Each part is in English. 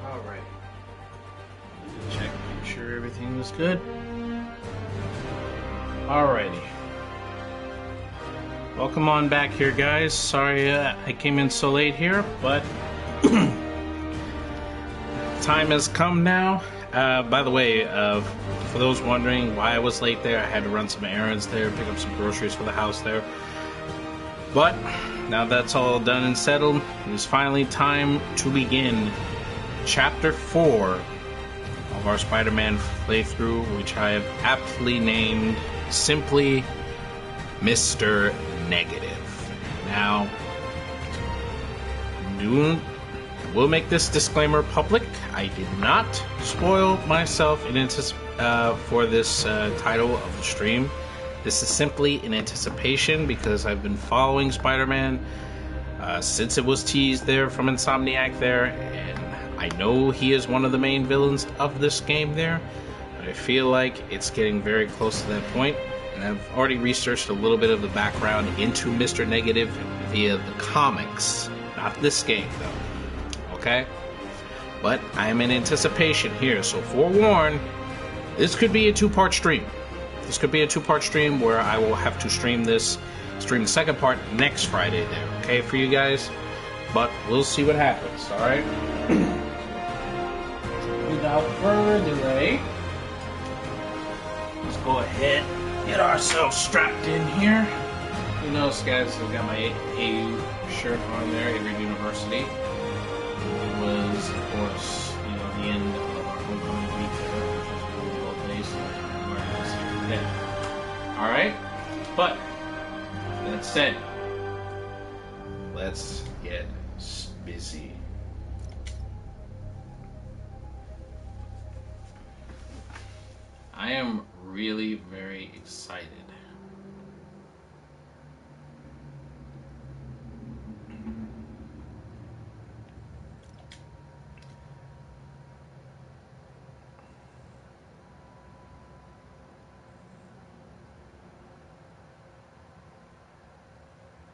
Alright. Check, make sure everything was good. Alrighty. Welcome on back here, guys. Sorry I came in so late here, but time has come now. By the way, for those wondering why I was late there, I had to run some errands there, pick up some groceries for the house there. But now that's all done and settled, it is finally time to begin Chapter 4 of our Spider-Man playthrough, which I have aptly named simply Mr. Negative. Now, we'll make this disclaimer public. I did not spoil myself for this title of the stream. This is simply in anticipation because I've been following Spider-Man since it was teased there from Insomniac there, and I know he is one of the main villains of this game there, but I feel like it's getting very close to that point, and I've already researched a little bit of the background into Mr. Negative via the comics, not this game though, okay? But I'm in anticipation here, so forewarn, this could be a two-part stream. This could be a two-part stream where I will have to stream the second part next Friday there, okay, for you guys? But we'll see what happens, alright? Without further delay, let's go ahead and get ourselves strapped in here. You notice, guys, I've got my AU shirt on there, Avery University. It was, of course, the end of our homecoming week there, which was really well placed. I'm wearing this here today. Alright? But, that said, let's get busy. I am really very excited.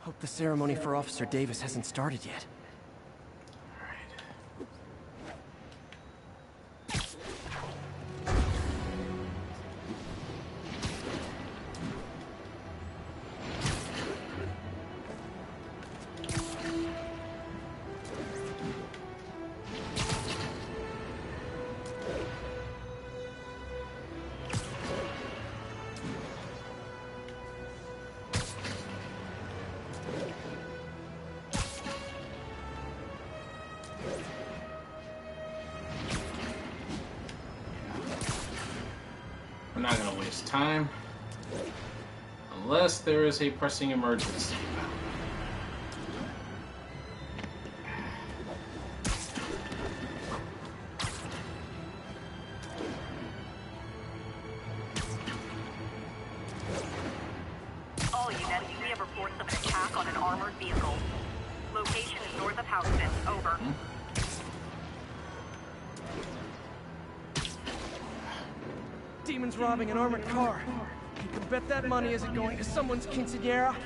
Hope the ceremony for Officer Davis hasn't started yet. We're not going to waste time unless there is a pressing emergency. All units, we have reports of an attack on an armored vehicle. Location is north of Houston. Over. Demons robbing an armored car. You can bet that money isn't going to someone's quinceañera.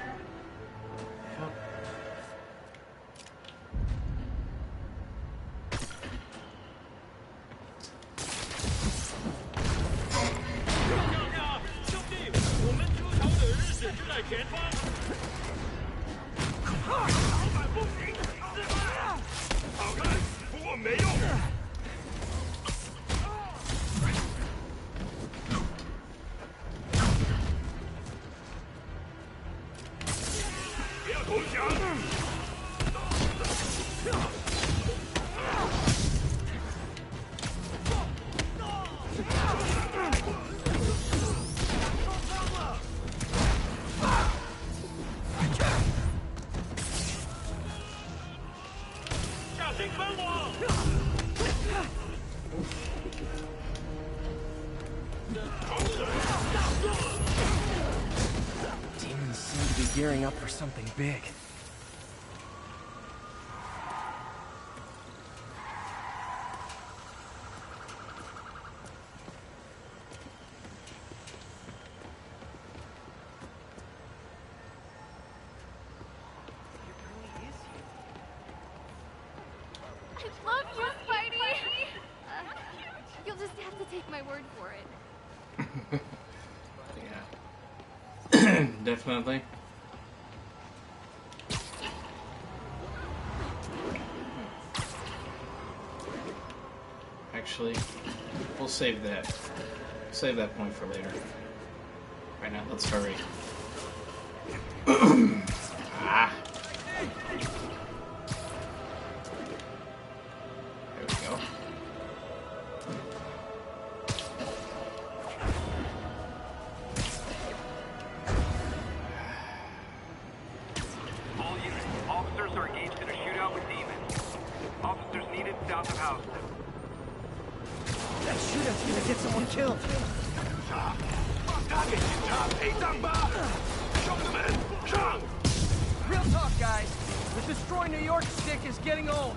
Demons seem to be gearing up for something big. love you, Spidey. You'll just have to take my word for it. Yeah. Definitely. Actually, we'll save that. Save that point for later. Right now, let's hurry. Ah. There we go. All units, officers are engaged in a shootout with demons. Officers needed south of house. That shootout's gonna get someone killed. Real talk, guys. The Destroy New York stick is getting old.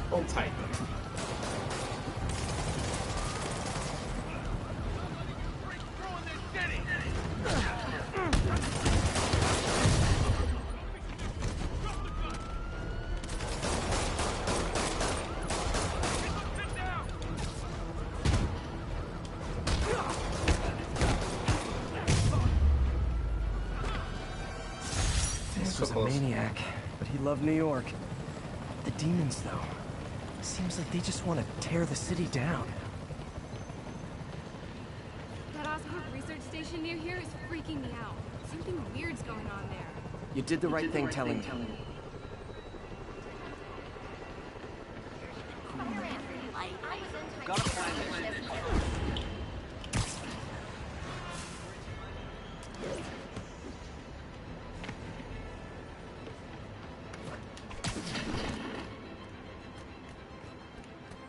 Hold tight. This was a maniac, but he loved New York. The demons, though. Seems like they just want to tear the city down. That Oscorp research station near here is freaking me out. Something weird's going on there. You did the right thing telling me.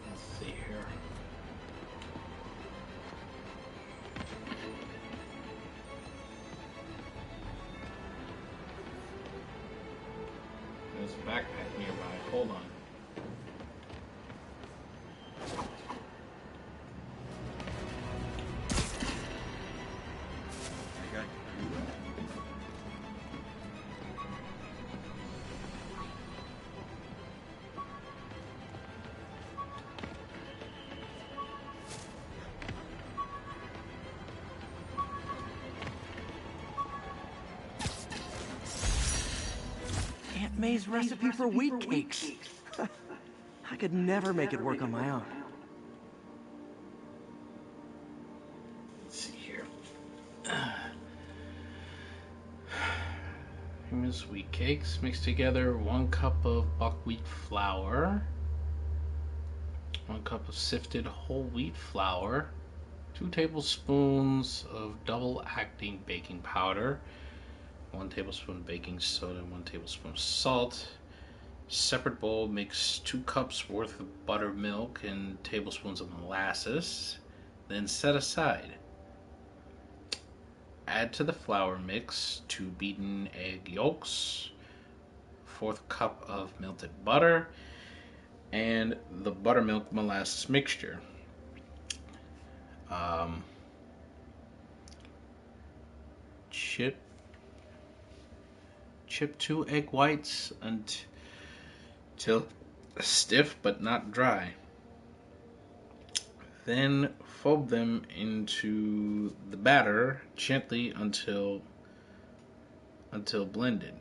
Let's see here. There's a backpack nearby. Hold on. Aunt May's recipe for wheat cakes. I could never make it work on my own. Let's see here. Famous wheat cakes. Mix together 1 cup of buckwheat flour, 1 cup of sifted whole wheat flour, 2 tablespoons of double-acting baking powder, 1 tablespoon baking soda, and 1 tablespoon salt. Separate bowl, mix 2 cups worth of buttermilk and tablespoons of molasses. Then set aside. Add to the flour mix 2 beaten egg yolks, 1/4 cup of melted butter, and the buttermilk molasses mixture. Chip 2 egg whites until stiff but not dry. Then fold them into the batter gently until blended.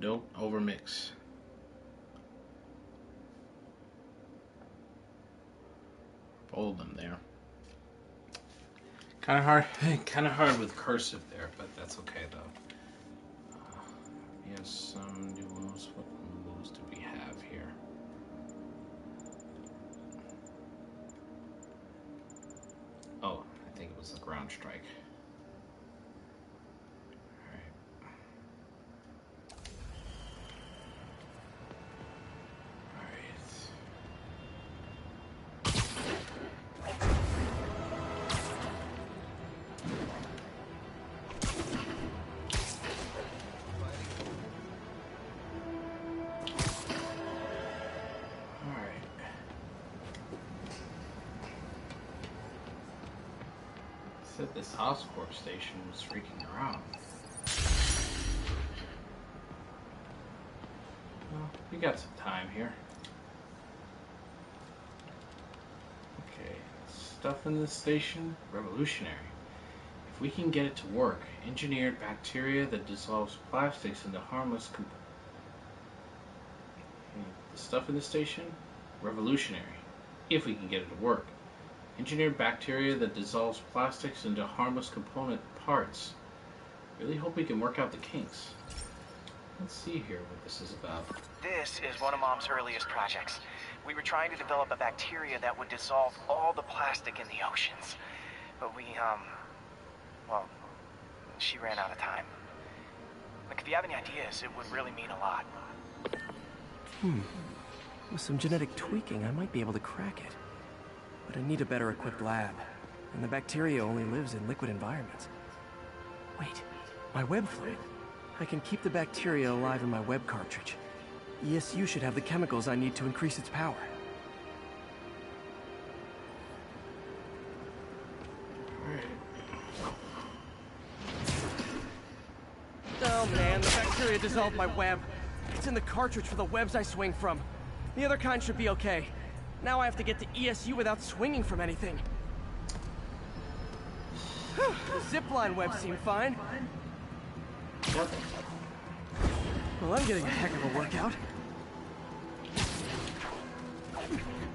Don't overmix. Fold them there. Kind of hard with cursive there, but that's okay though. Yes, some new moves. What moves do we have here? Oh, I think it was the ground strike. Said this Oscorp station was freaking around. Well, we got some time here. Okay, stuff in this station, revolutionary. If we can get it to work, engineered bacteria that dissolves plastics into harmless the stuff in the station, revolutionary. If we can get it to work. Engineered bacteria that dissolves plastics into harmless component parts. Really hope we can work out the kinks. Let's see here what this is about. This is one of Mom's earliest projects. We were trying to develop a bacteria that would dissolve all the plastic in the oceans. But well, she ran out of time. Like, if you have any ideas, it would really mean a lot. With some genetic tweaking, I might be able to crack it. But I need a better equipped lab, and the bacteria only lives in liquid environments. Wait, my web fluid. I can keep the bacteria alive in my web cartridge. ESU should have the chemicals I need to increase its power. Oh man, the bacteria dissolved my web. It's in the cartridge for the webs I swing from. The other kind should be okay. Now I have to get to ESU without swinging from anything. The zipline webs seem fine. Well, I'm getting a heck of a workout.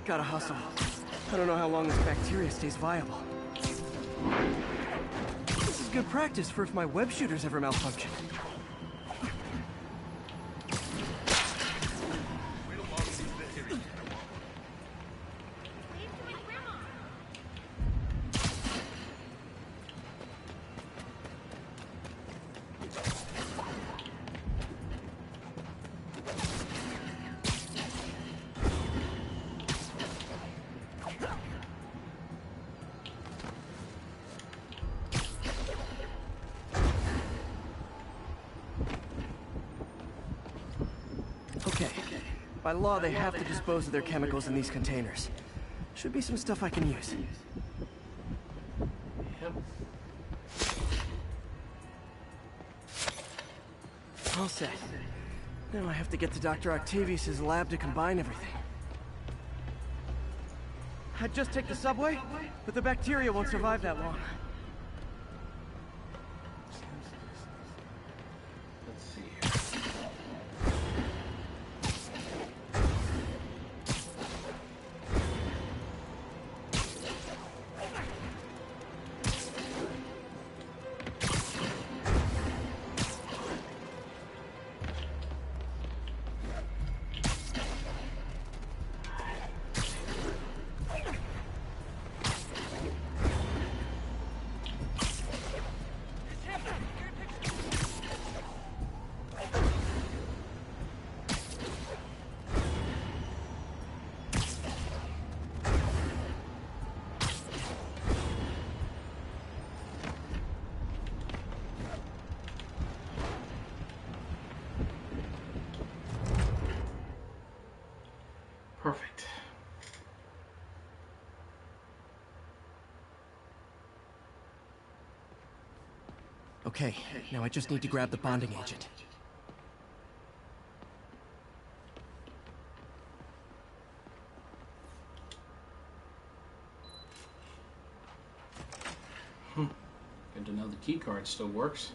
Gotta hustle. I don't know how long this bacteria stays viable. This is good practice for if my web shooters ever malfunction. Okay. By law, they have to dispose of their chemicals in these containers. Should be some stuff I can use. Yep. All set. Now I have to get to Dr. Octavius' lab to combine everything. I'd just take the subway, but the bacteria won't survive that long. Let's see here. Perfect. Okay, now I just need to grab the bonding agent. Good to know the key card still works.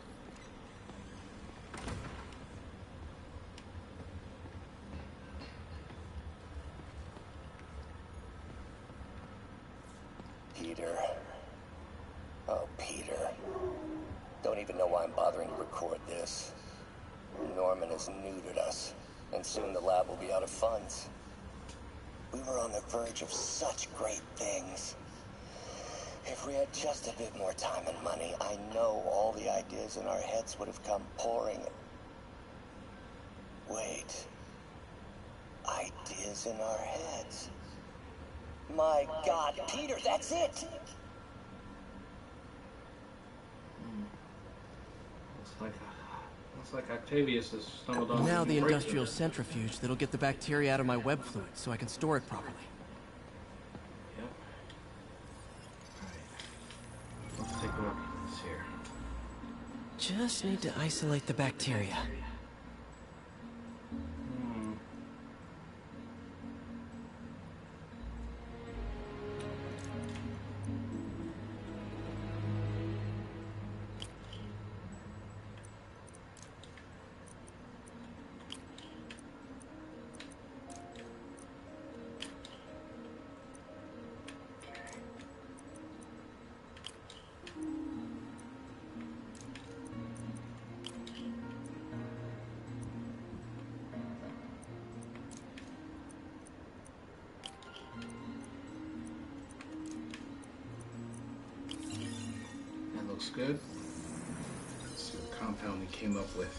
Peter. Oh, Peter. Don't even know why I'm bothering to record this. Norman has neutered us, and soon the lab will be out of funds. We were on the verge of such great things. If we had just a bit more time and money, I know all the ideas in our heads would have come pouring. Wait. Ideas in our heads. My God, Peter, that's it! Looks like Octavius has stumbled on. Now the industrial centrifuge that'll get the bacteria out of my web fluid so I can store it properly. Yep. Alright. Let's take a look at this here. Just need to isolate the bacteria. Good. Let's see what compound we came up with.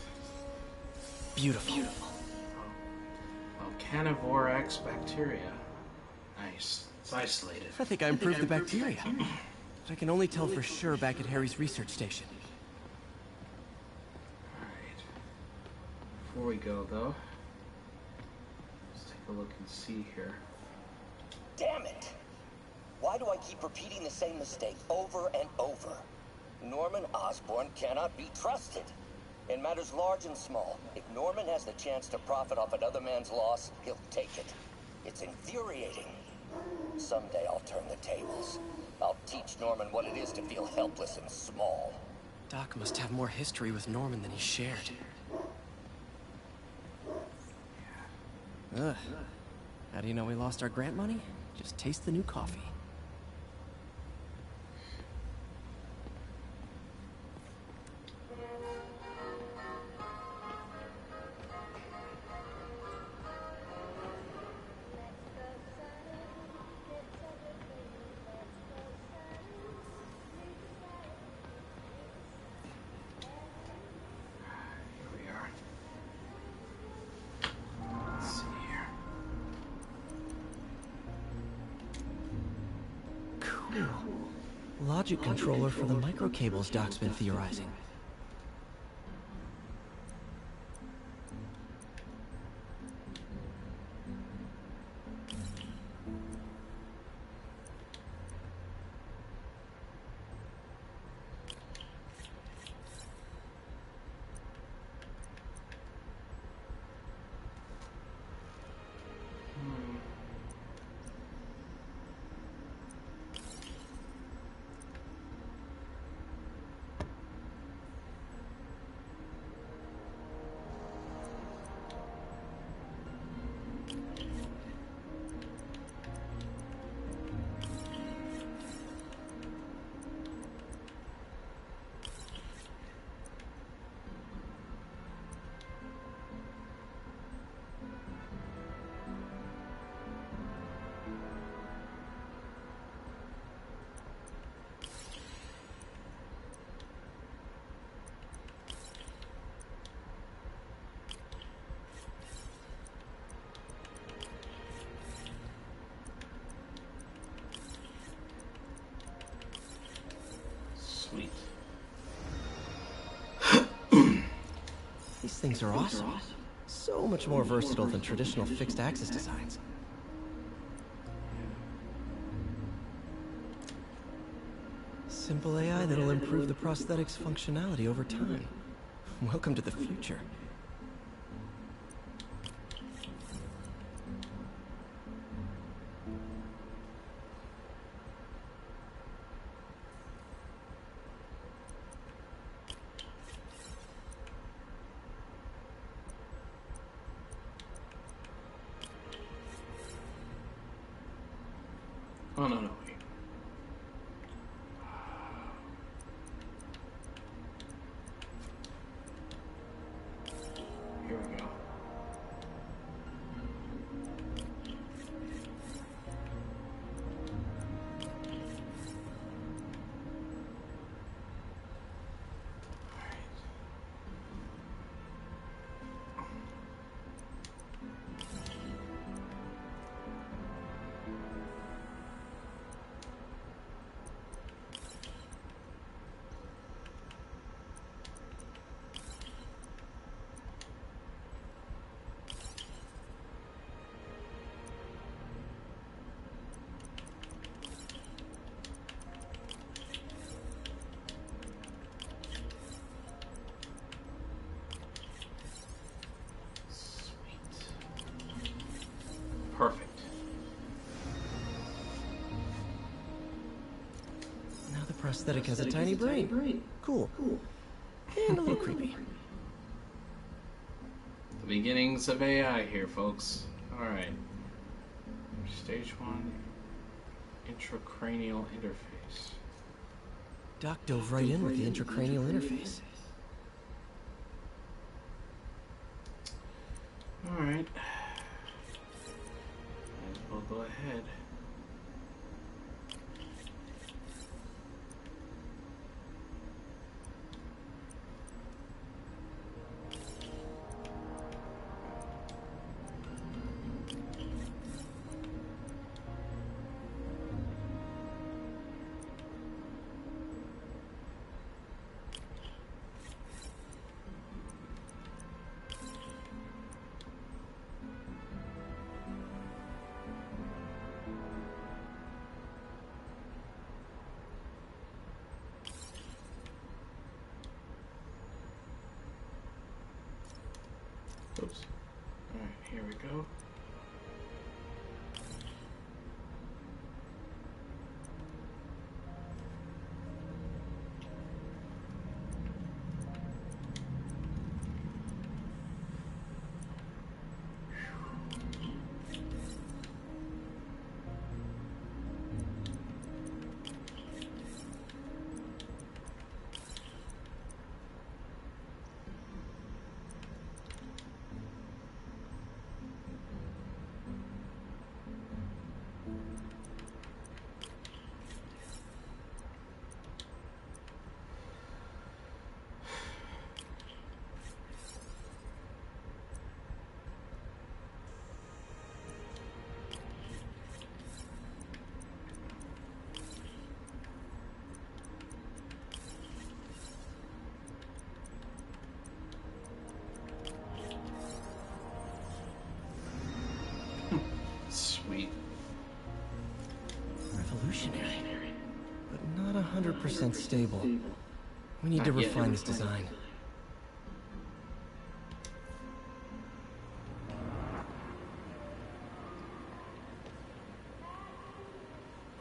Beautiful. Volcanivorax bacteria. Nice. It's isolated. I think I improved the bacteria. But I can only tell for sure back at Harry's research station. Alright. Before we go, though, let's take a look and see here. Damn it! Why do I keep repeating the same mistake over and over? Norman Osborn cannot be trusted. In matters large and small, if Norman has the chance to profit off another man's loss, he'll take it. It's infuriating. Someday I'll turn the tables. I'll teach Norman what it is to feel helpless and small. Doc must have more history with Norman than he shared. Ugh. How do you know we lost our grant money? Just taste the new coffee. Logic controller for the microcables Doc's been theorizing. Sweet. These things are awesome. So much more versatile than traditional fixed axis designs. Simple AI that'll improve the prosthetic's functionality over time. Welcome to the future. Oh, no, wait. Here we go. Perfect. Now the prosthetic has a tiny brain. Cool. And a little creepy. The beginnings of AI here, folks. Alright. Stage 1. Intracranial interface. Doc dove right in with the intracranial interface. Alright. Might as well go ahead. Oops. Alright, here we go. Sweet. Revolutionary. But not 100% stable. We need to refine this design.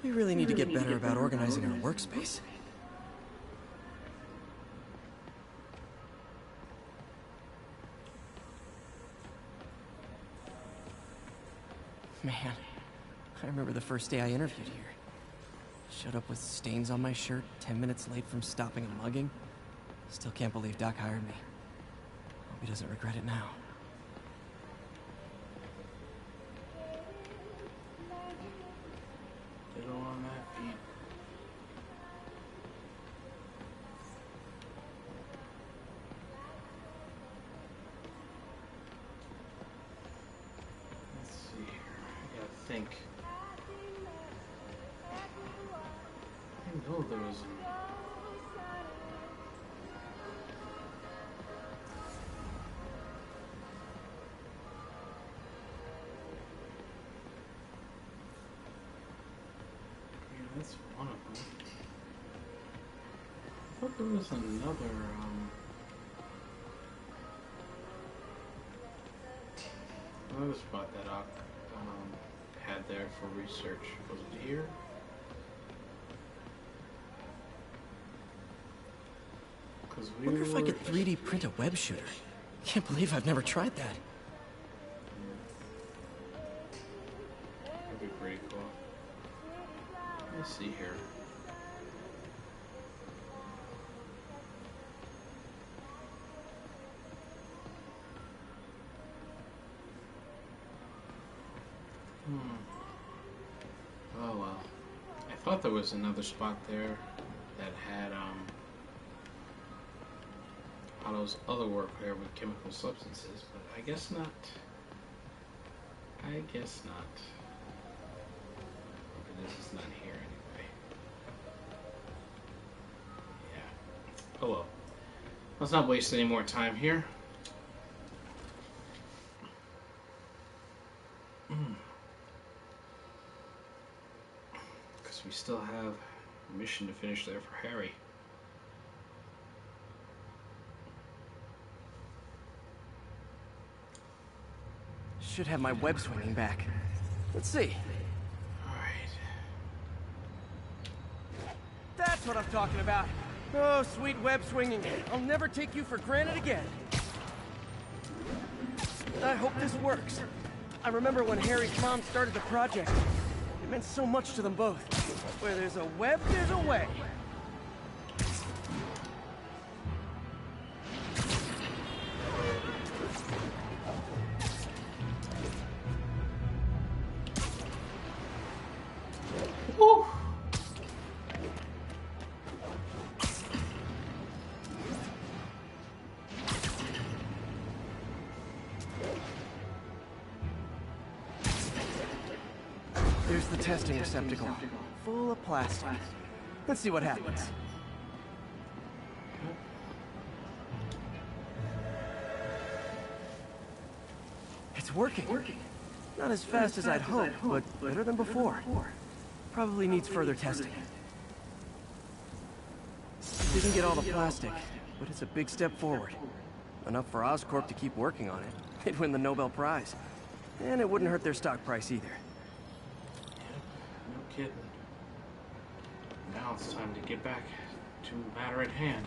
We really need to get better about organizing our workspace. Man, I remember the first day I interviewed here. Showed up with stains on my shirt, 10 minutes late from stopping a mugging. Still can't believe Doc hired me. Hope he doesn't regret it now. Get on that beat. Let's see here. I gotta think. I know there was. Yeah, that's one of them. thought there was another spot that I had there for research. Was it here? Because we Wonder if I could 3D print a web shooter. Can't believe I've never tried that. That'd be pretty cool. Let's see here. Oh well. I thought there was another spot there that had all those other work there with chemical substances, but I guess not. I guess not. But this is not here anyway. Yeah. Oh well. Let's not waste any more time here. Because we still have a mission to finish there for Harry. Should have my web swinging back. Let's see. Alright. That's what I'm talking about. Oh, sweet web swinging. I'll never take you for granted again. I hope this works. I remember when Harry's mom started the project. It meant so much to them both. Where there's a web, there's a way. Woo! There's the testing receptacle, full of plastic. Let's see what happens. It's working. Not as fast as I'd hoped, but better than before. Probably needs further testing. Didn't get all the plastic, but it's a big step forward. Enough for Oscorp to keep working on it. They'd win the Nobel Prize. And it wouldn't hurt their stock price either. No kidding. Now it's time to get back to the matter at hand.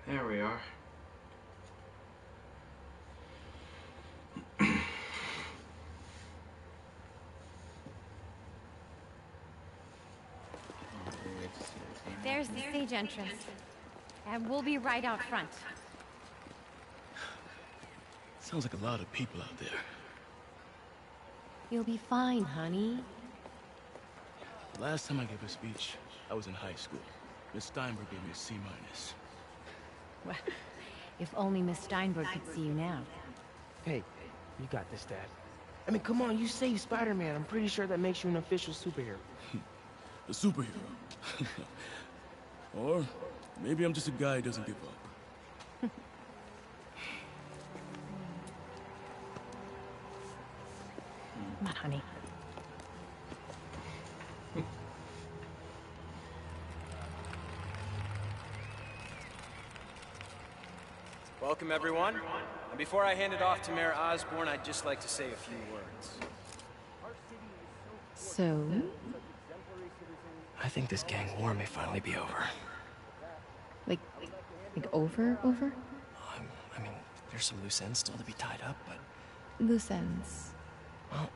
There we are. There's the stage entrance. And we'll be right out front. Sounds like a lot of people out there. You'll be fine, honey. Last time I gave a speech, I was in high school. Miss Steinberg gave me a C-. Well, if only Miss Steinberg could see you now. Hey, you got this, Dad. I mean, come on, you saved Spider-Man. I'm pretty sure that makes you an official superhero. A superhero. Or maybe I'm just a guy who doesn't give up. Come on, honey. Welcome, everyone. And before I hand it off to Mayor Osborn, I'd just like to say a few words. So? I think this gang war may finally be over. Like over? I mean, there's some loose ends still to be tied up, but... Loose ends. Well,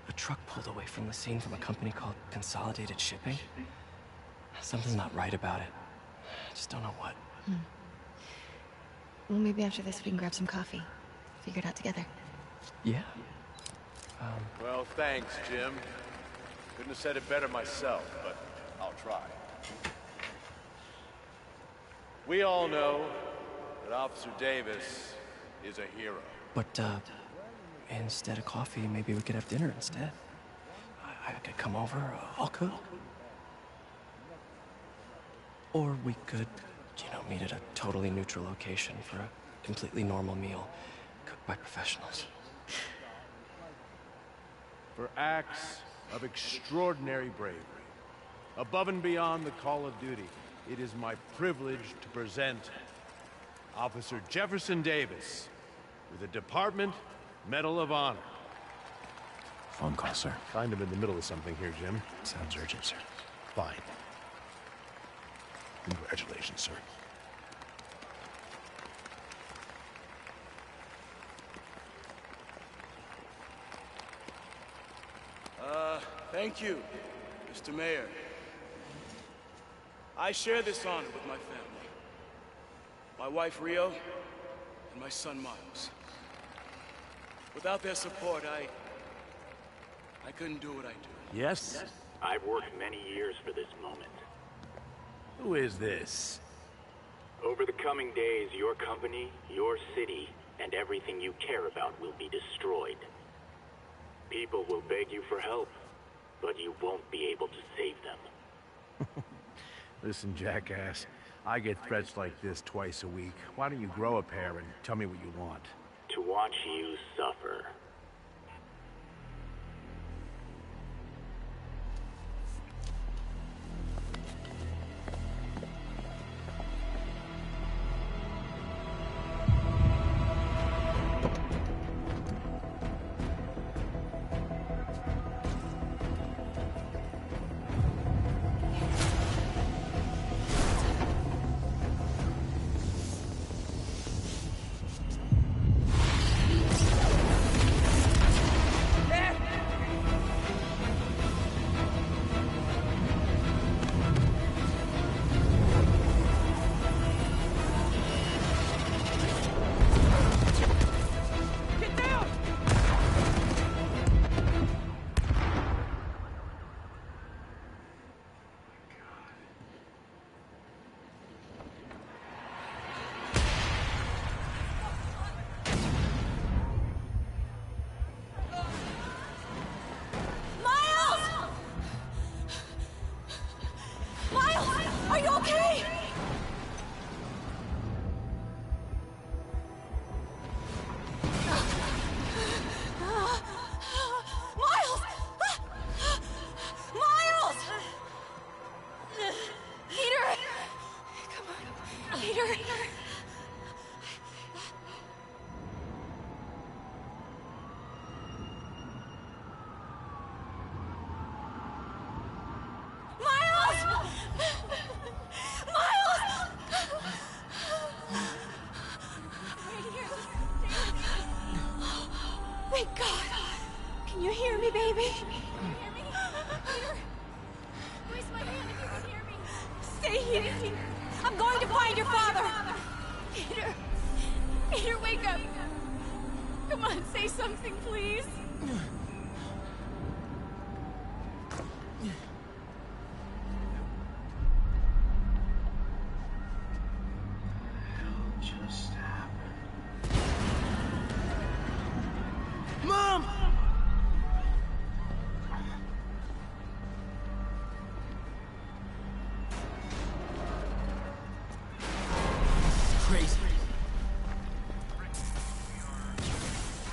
a truck pulled away from the scene from a company called Consolidated Shipping. Something's not right about it. I just don't know what. Well, maybe after this we can grab some coffee. Figure it out together. Yeah. Well, thanks, Jim. Couldn't have said it better myself, but I'll try. We all know that Officer Davis is a hero. But, instead of coffee, maybe we could have dinner instead. I could come over, I'll cook. Or we could, meet at a totally neutral location for a completely normal meal, cooked by professionals. For acts of extraordinary bravery, above and beyond the call of duty, it is my privilege to present Officer Jefferson Davis with the Department Medal of Honor. Phone call, sir. Kind of in the middle of something here, Jim. Sounds urgent, sir. Fine. Congratulations, sir. Thank you, Mr. Mayor. I share this honor with my family. My wife, Rio, and my son, Miles. Without their support, I couldn't do what I do. Yes? I've worked many years for this moment. Who is this? Over the coming days, your company, your city, and everything you care about will be destroyed. People will beg you for help, but you won't be able to save them. Listen, jackass. I get threats like this twice a week. Why don't you grow a pair and tell me what you want? To watch you suffer.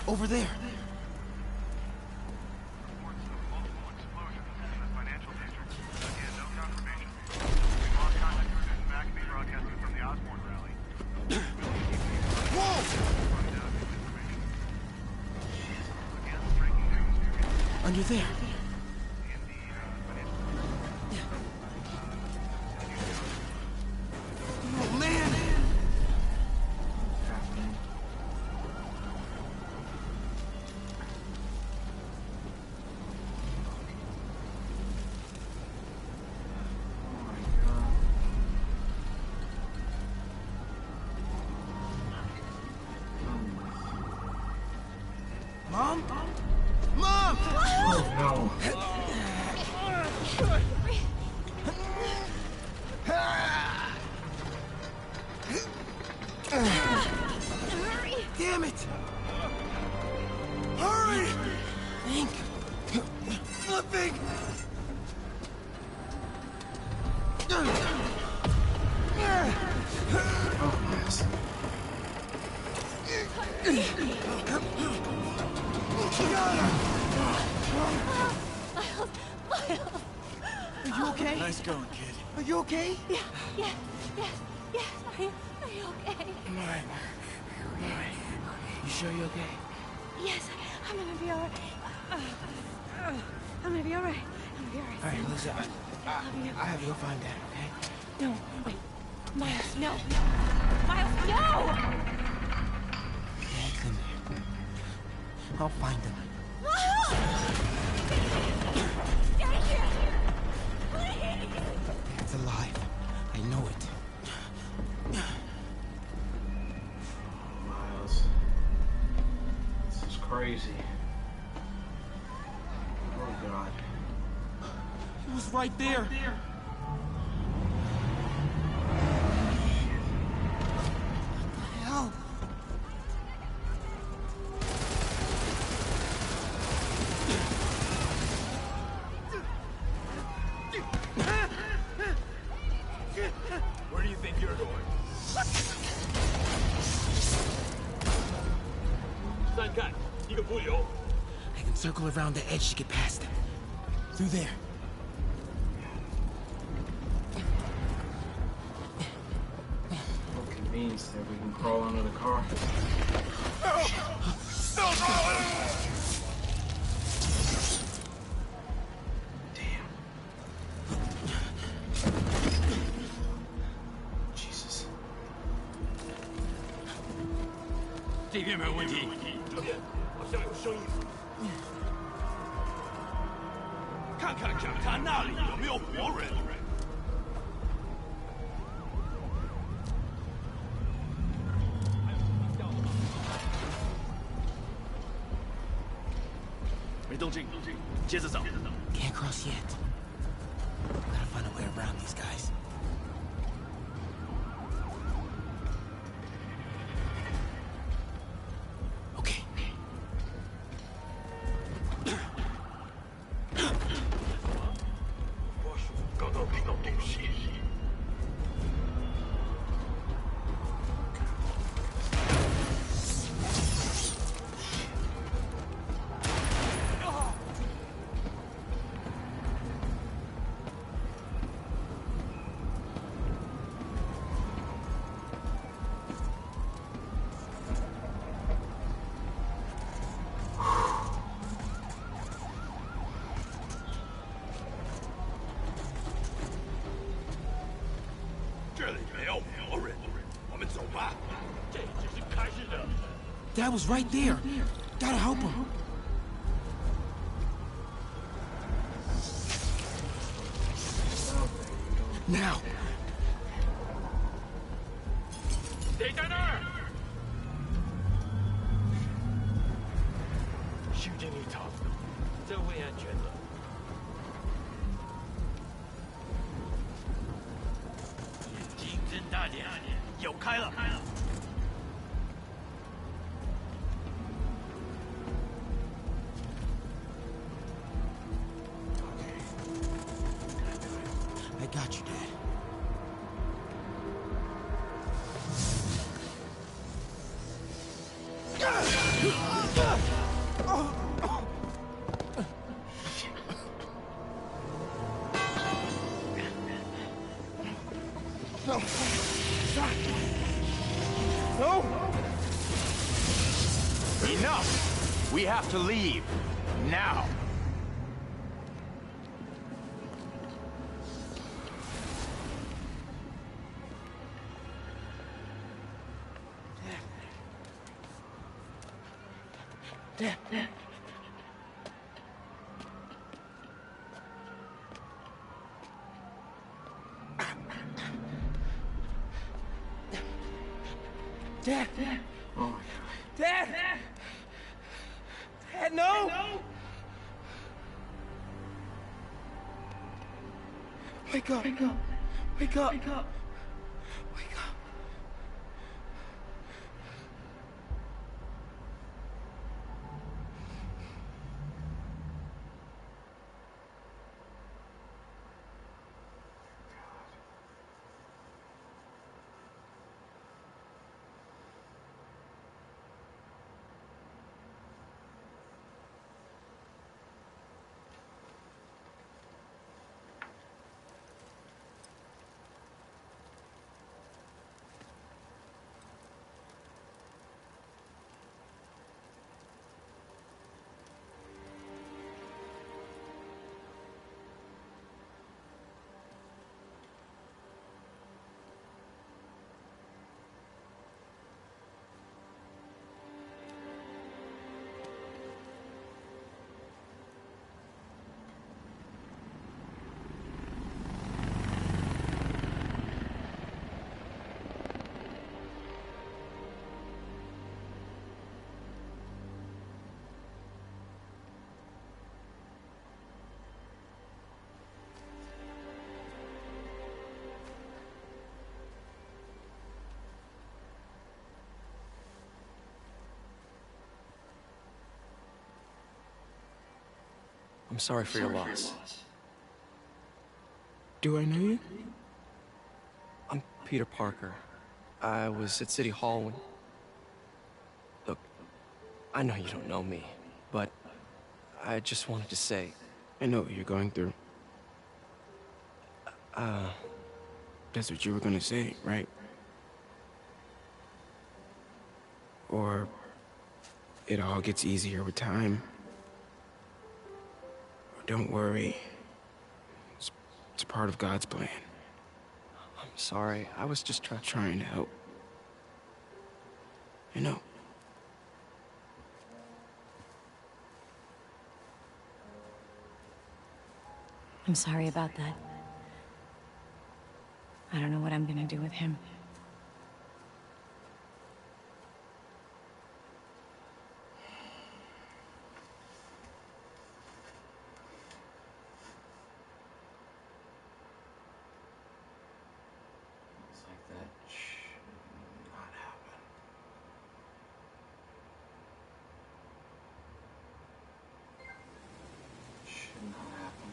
Over there. Whoa! Under there. Oh, man! Mom? Mom! Oh, no. Damn Damn it! Hurry! Think. Flipping! Oh, yes. Are you okay? Nice going, kid. Are you okay? Yeah. Are you okay? Come on. You sure you're okay? Yes, I'm gonna be alright. I'm gonna be alright. All right, Lisa. I have to go find Dad, okay? No, wait. Miles, no. Miles, no! Nathan. I'll find him. Stay here! Please! Dad's alive. I know it. Miles. This is crazy. Oh, God. He was right there. Hell. Where do you think you're going? I can circle around the edge to get past him. Through there. What convenience that we can crawl under the car. Damn. Jesus. 这边没有问题。这边好像有声音。看看检查那里有没有活人。没动静，接着走。Can't cross yet. Gotta find a way around these guys. Okay. 刚刚听到东西。这里没有活人，我们走吧。这只是开始的。 Dad was right there. Gotta help him. Now. 谁在那儿？修建一场，这会安全的。眼睛睁大点，有开了。I got you, Dad. No. Stop. No. Enough! We have to leave. Now. Dad. Dad. Oh my God. Dad. Dad, no. Wake up. Wake up. Wake up. Wake up. Wake up. I'm sorry for your loss. Do I know you? I'm Peter Parker. I was at City Hall when... Look, I know you don't know me, but I just wanted to say... I know what you're going through. That's what you were gonna say, right? Or it all gets easier with time. Or don't worry. It's part of God's plan. I'm sorry, I was just trying to help. I know. I'm sorry about that. I don't know what I'm gonna do with him. It's like that should not happen. Should not happen.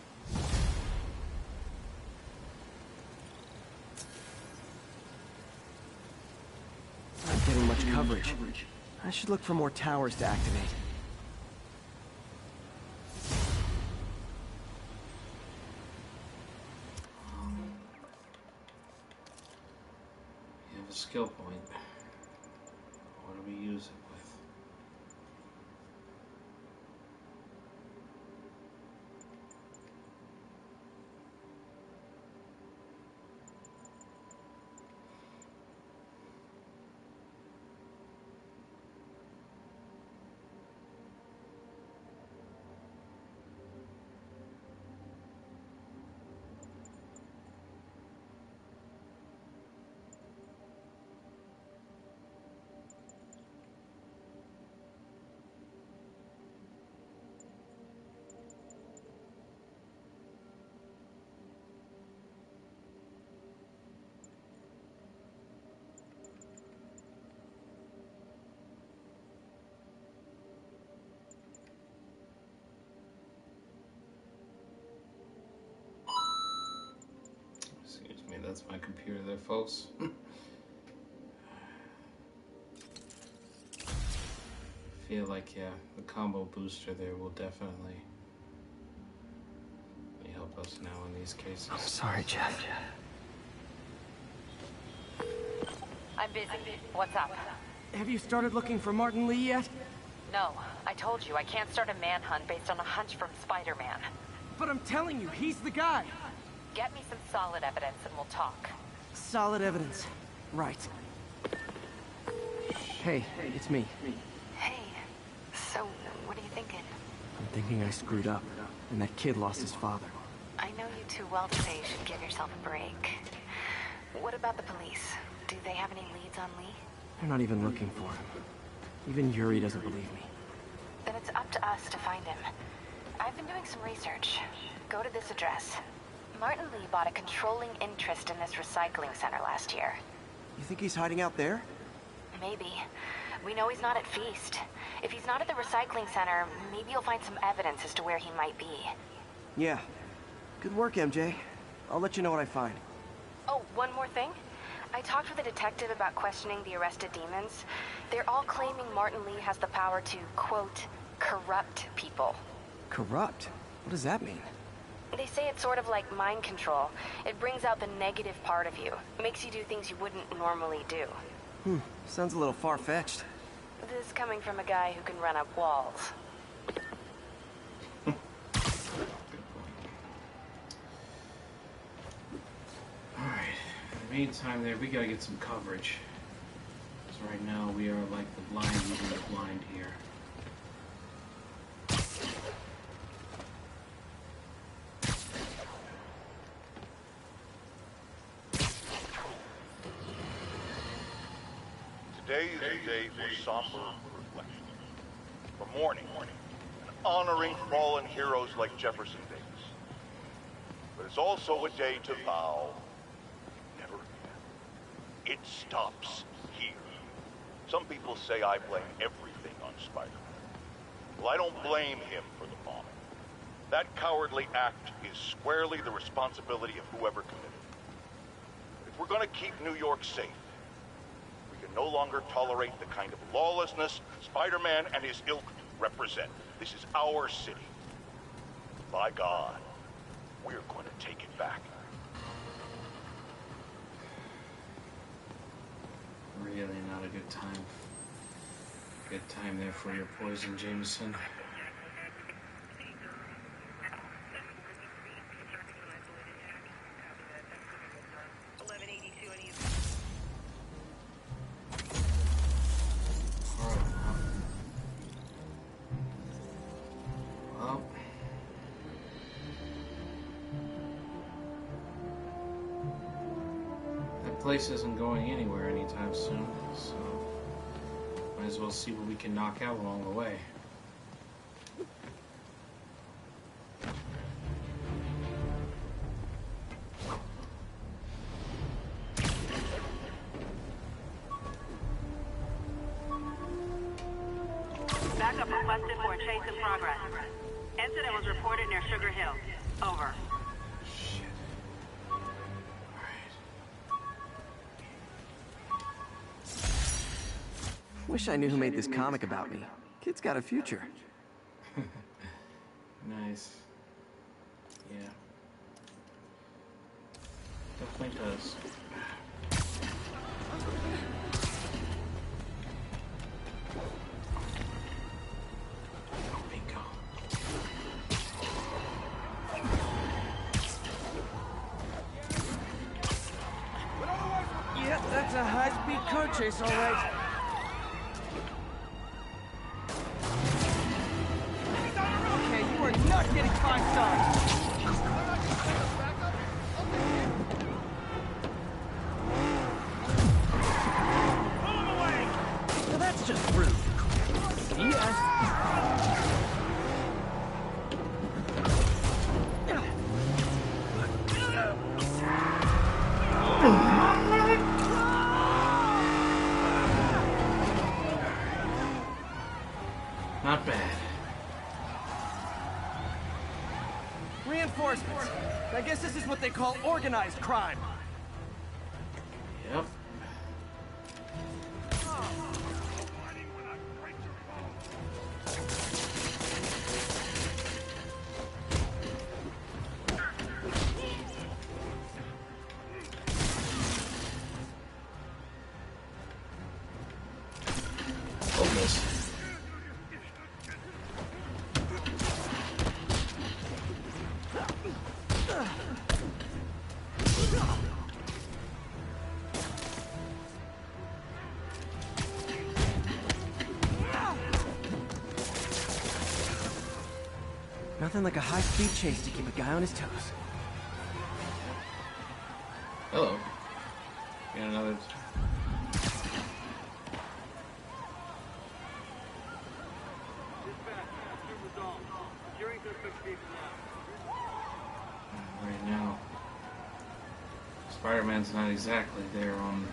Not getting much coverage. I should look for more towers to activate. You have a skill point. What do we use it with? Excuse me, that's my computer there, folks. Feel like, yeah, the combo booster there will definitely help us now in these cases. I'm sorry, Jeff. I'm busy. What's up? Have you started looking for Martin Lee yet? No, I told you I can't start a manhunt based on a hunch from Spider-Man. But I'm telling you, he's the guy. Get me some solid evidence and we'll talk. Solid evidence. Right. Hey, it's me. Hey, so what are you thinking? I'm thinking I screwed up, and that kid lost his father. I know you too well to say you should give yourself a break. What about the police? Do they have any leads on Lee? They're not even looking for him. Even Yuri doesn't believe me. Then it's up to us to find him. I've been doing some research. Go to this address. Martin Lee bought a controlling interest in this recycling center last year. You think he's hiding out there? Maybe. We know he's not at Feast. If he's not at the recycling center, maybe you'll find some evidence as to where he might be. Yeah. Good work, MJ. I'll let you know what I find. Oh, one more thing. I talked with a detective about questioning the arrested demons. They're all claiming Martin Lee has the power to, quote, corrupt people. Corrupt? What does that mean? They say it's sort of like mind control. It brings out the negative part of you. Makes you do things you wouldn't normally do. Sounds a little far-fetched. This coming from a guy who can run up walls. Alright, in the meantime there, we gotta get some coverage. So right now we are like the blind leading the blind here. Today is a day for somber reflection, for mourning, and honoring fallen heroes like Jefferson Davis. But it's also a day to vow, never again. It stops here. Some people say I blame everything on Spider-Man. Well, I don't blame him for the bombing. That cowardly act is squarely the responsibility of whoever committed it. If we're gonna keep New York safe, we can no longer tolerate the kind of lawlessness Spider-Man and his ilk represent. This is our city. By God, we're going to take it back. Really not a good time. Good time there for your poison, Jameson. Place isn't going anywhere anytime soon, so might as well see what we can knock out along the way. Backup requested for a chase in progress. Incident was reported near Sugar Hill. Over. Wish I knew who made this comic about me. Kid's got a future. Nice. Yeah. Definitely does. Bingo. Yep, that's a high-speed car chase, all right. Not getting 5 stars. Well, that's just rude. Not bad. Reinforcements. I guess this is what they call organized crime. Yep. Focus. Nothing like a high-speed chase to keep a guy on his toes. Hello. Got another. Right now, Spider-Man's not exactly there on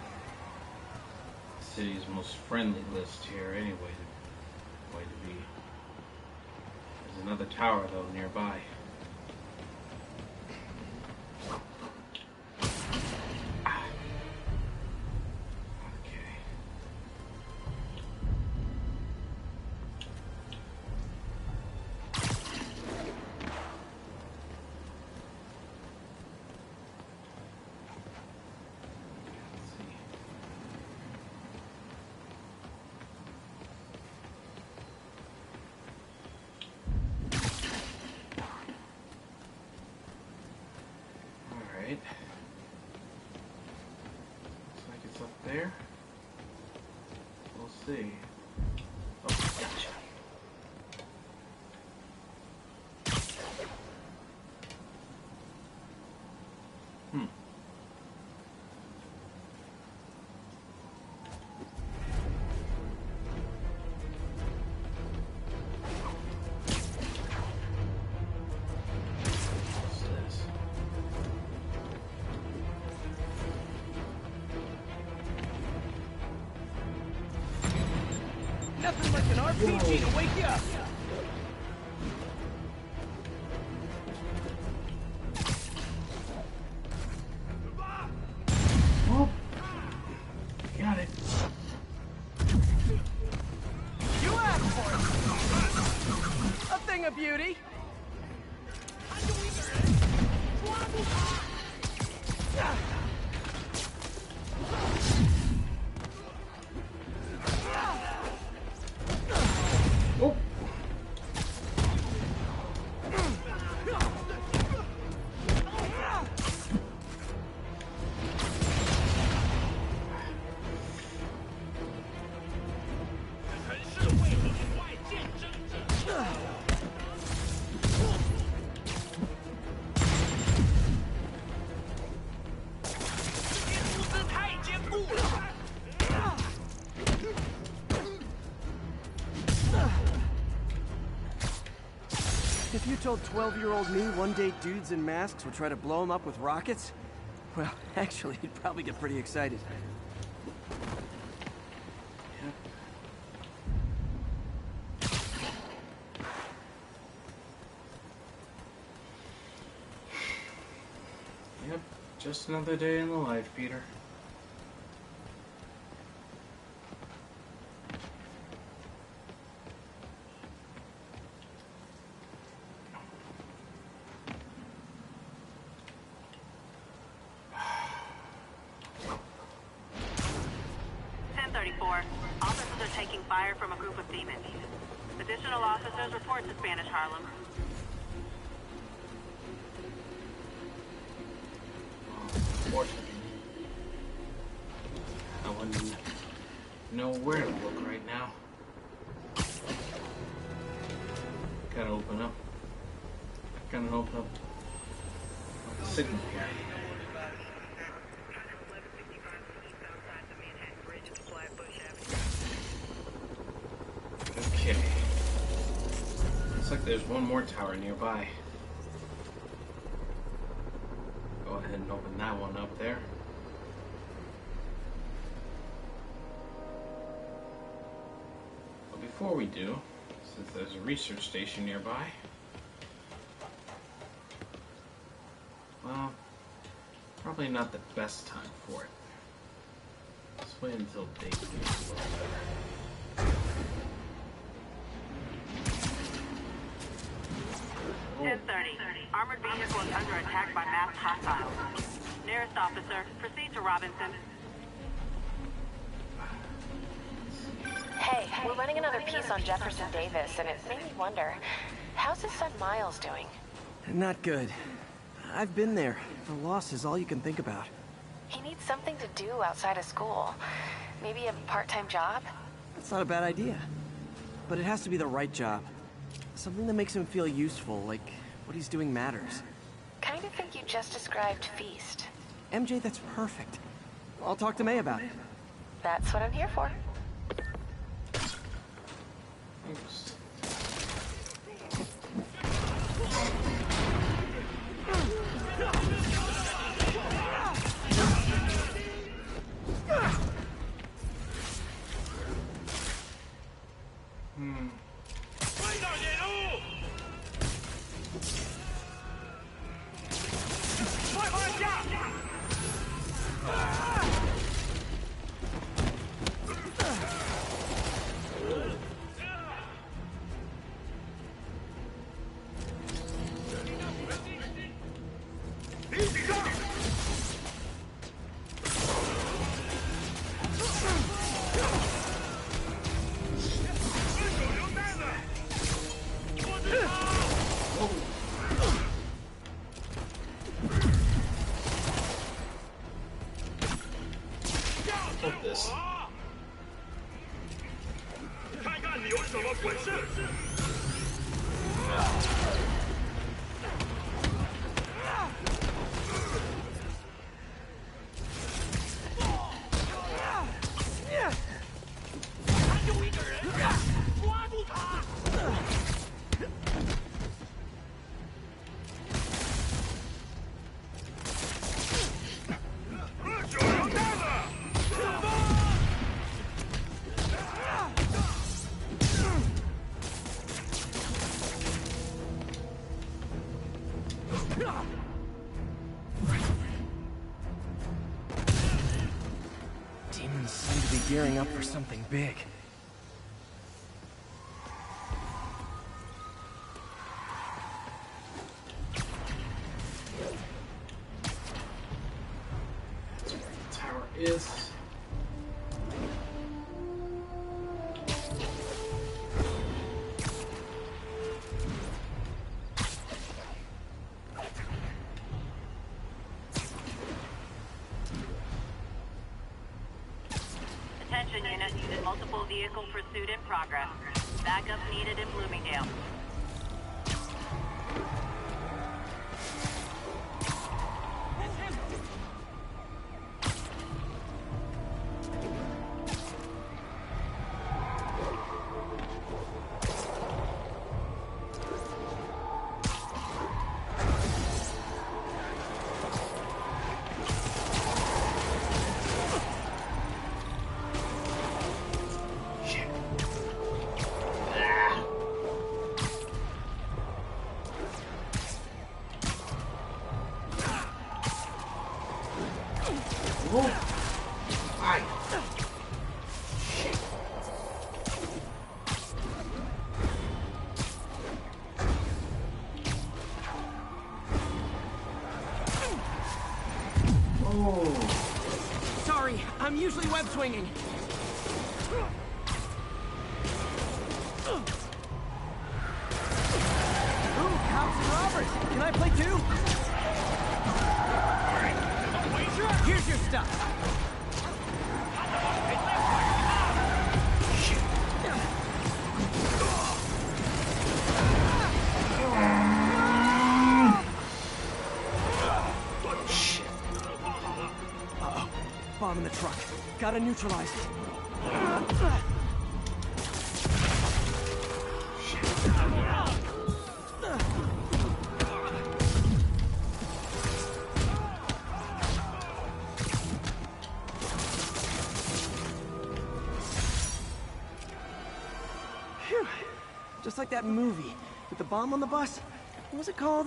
the city's most friendly list here anyway. Way to be. There's another tower though nearby. Alright. Looks like it's up there. We'll see. Oh, gotcha. Nothing like an RPG to wake you up. beauty. Oh. If you told 12-year-old me one day dudes in masks would try to blow him up with rockets, well, actually, he'd probably get pretty excited. Yep, just another day in the life, Peter. Officers are taking fire from a group of demons. Additional officers report to Spanish Harlem. Fortunately, I wouldn't know where to look right now. Gotta open up. Gotta open up the signal here. Okay. Looks like there's one more tower nearby. Go ahead and open that one up there. But before we do, since there's a research station nearby, well, probably not the best time for it. Let's wait until day gets a little better. Armored vehicle is under attack by masked hostiles. Nearest officer, proceed to Robinson. Hey, we're running another piece on Jefferson Davis, and it made me wonder, how's his son Miles doing? Not good. I've been there. The loss is all you can think about. He needs something to do outside of school. Maybe a part-time job? That's not a bad idea. But it has to be the right job. Something that makes him feel useful, like what he's doing matters. Kind of think you just described Feast. MJ, that's perfect. I'll talk to May about it. That's what I'm here for. Oops. This. 看看你有什么本事！ Demons seem to be gearing up for something big. Attention units, multiple vehicle pursuit in progress. Backup needed in Bloomingdale. Sorry, I'm usually web swinging. Ooh, cops and robbers. Can I play too? Here's your stuff. Bomb in the truck. Gotta neutralize it. Phew. Just like that movie with the bomb on the bus. What was it called?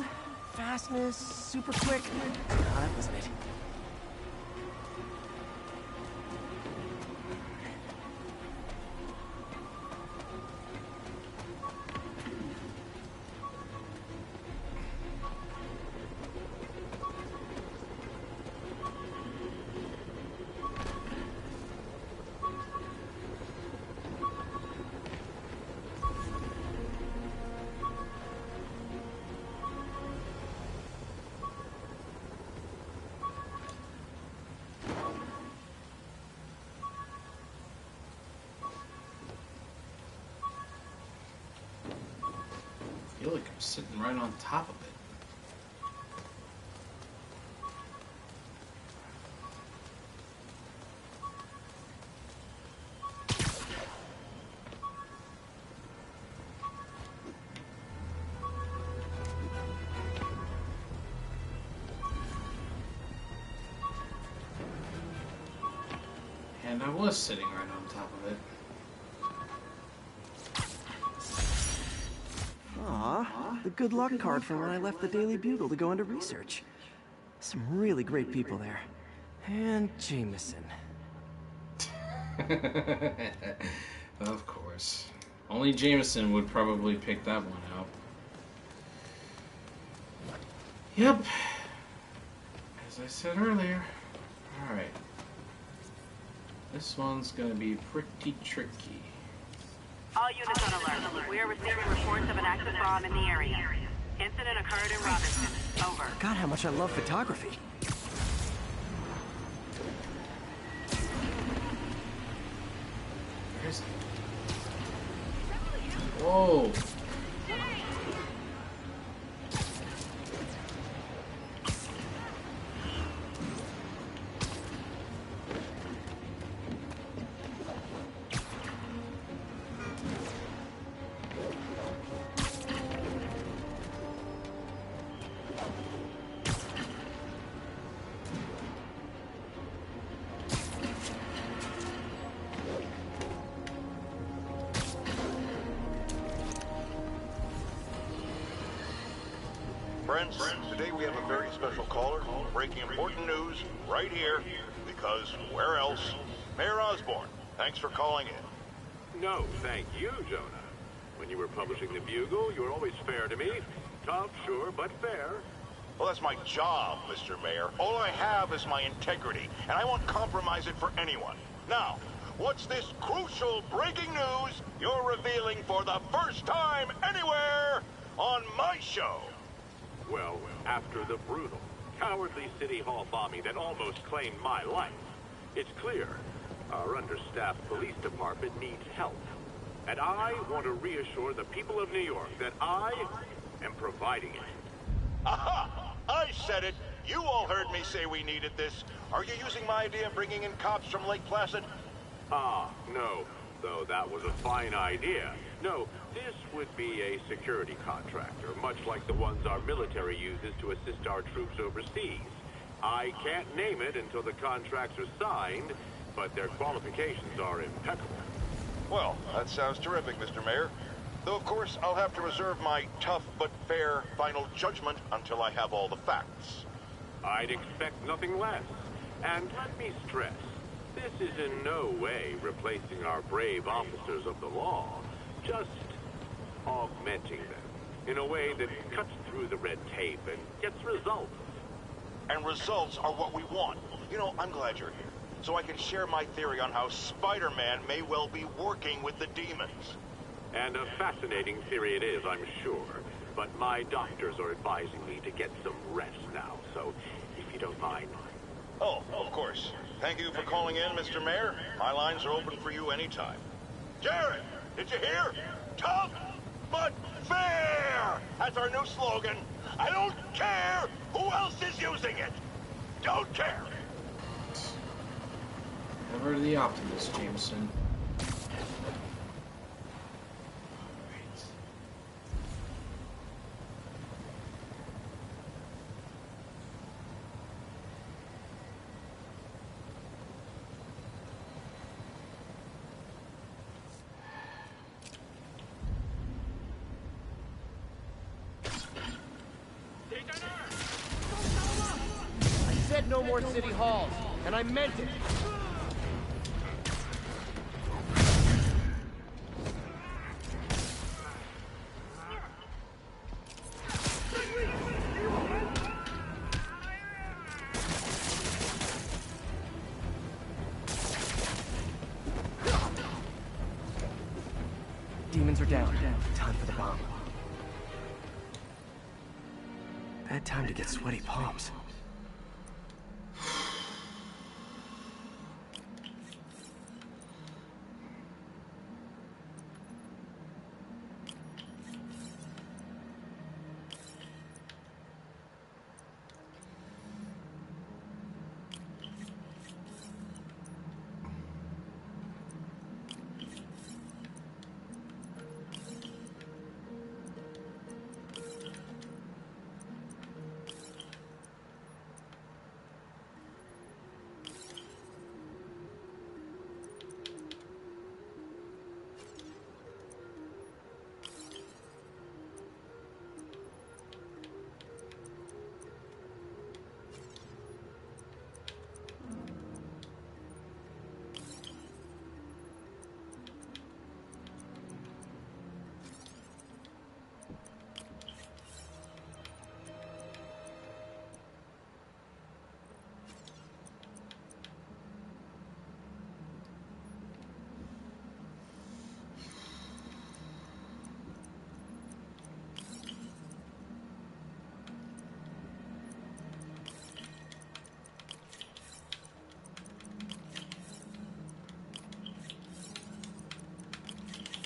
Fastness, super quick. No, that wasn't it. I feel like I'm sitting right on top of it. And I was sitting right on top of it. Aw, the good luck card from when I left the Daily Bugle to go into research. Some really great people there. And Jameson. Of course. Only Jameson would probably pick that one out. Yep. As I said earlier. Alright. This one's gonna be pretty tricky. All units on alert. We are receiving reports of an active bomb in the area. Incident occurred in Robinson. Over. God, how much I love photography. Where is it? Whoa! Friends, today we have a very special caller breaking important news right here, because where else? Mayor Osborn, thanks for calling in. No, thank you, Jonah. When you were publishing the Bugle, you were always fair to me. Tough, sure, but fair. Well, that's my job, Mr. Mayor. All I have is my integrity, and I won't compromise it for anyone. Now, what's this crucial breaking news you're revealing for the first time anywhere on my show? Well, after the brutal, cowardly City Hall bombing that almost claimed my life, it's clear Our understaffed police department needs help. And I want to reassure the people of New York that I am providing it. Aha! I said it! You all heard me say we needed this. Are you using my idea of bringing in cops from Lake Placid? Ah, no. Though that was a fine idea. No, this would be a security contractor, much like the ones our military uses to assist our troops overseas. I can't name it until the contracts are signed, but their qualifications are impeccable. Well, that sounds terrific, Mr. Mayor. Though, of course, I'll have to reserve my tough but fair final judgment until I have all the facts. I'd expect nothing less. And let me stress, this is in no way replacing our brave officers of the law, just augmenting them in a way that cuts through the red tape and gets results. And results are what we want. You know, I'm glad you're here, so I can share my theory on how Spider-Man may well be working with the demons. And a fascinating theory it is, I'm sure. But my doctors are advising me to get some rest now, so if you don't mind. Oh, of course. Thank you for calling in, Mr. Mayor. My lines are open for you anytime. Jared, did you hear? Tough but fair! That's our new slogan. I don't care who else is using it. Don't care. Ever the optimist, Jameson. I said no more city halls, and I meant it. Demons are down. Time for the bomb. Bad time to get sweaty palms.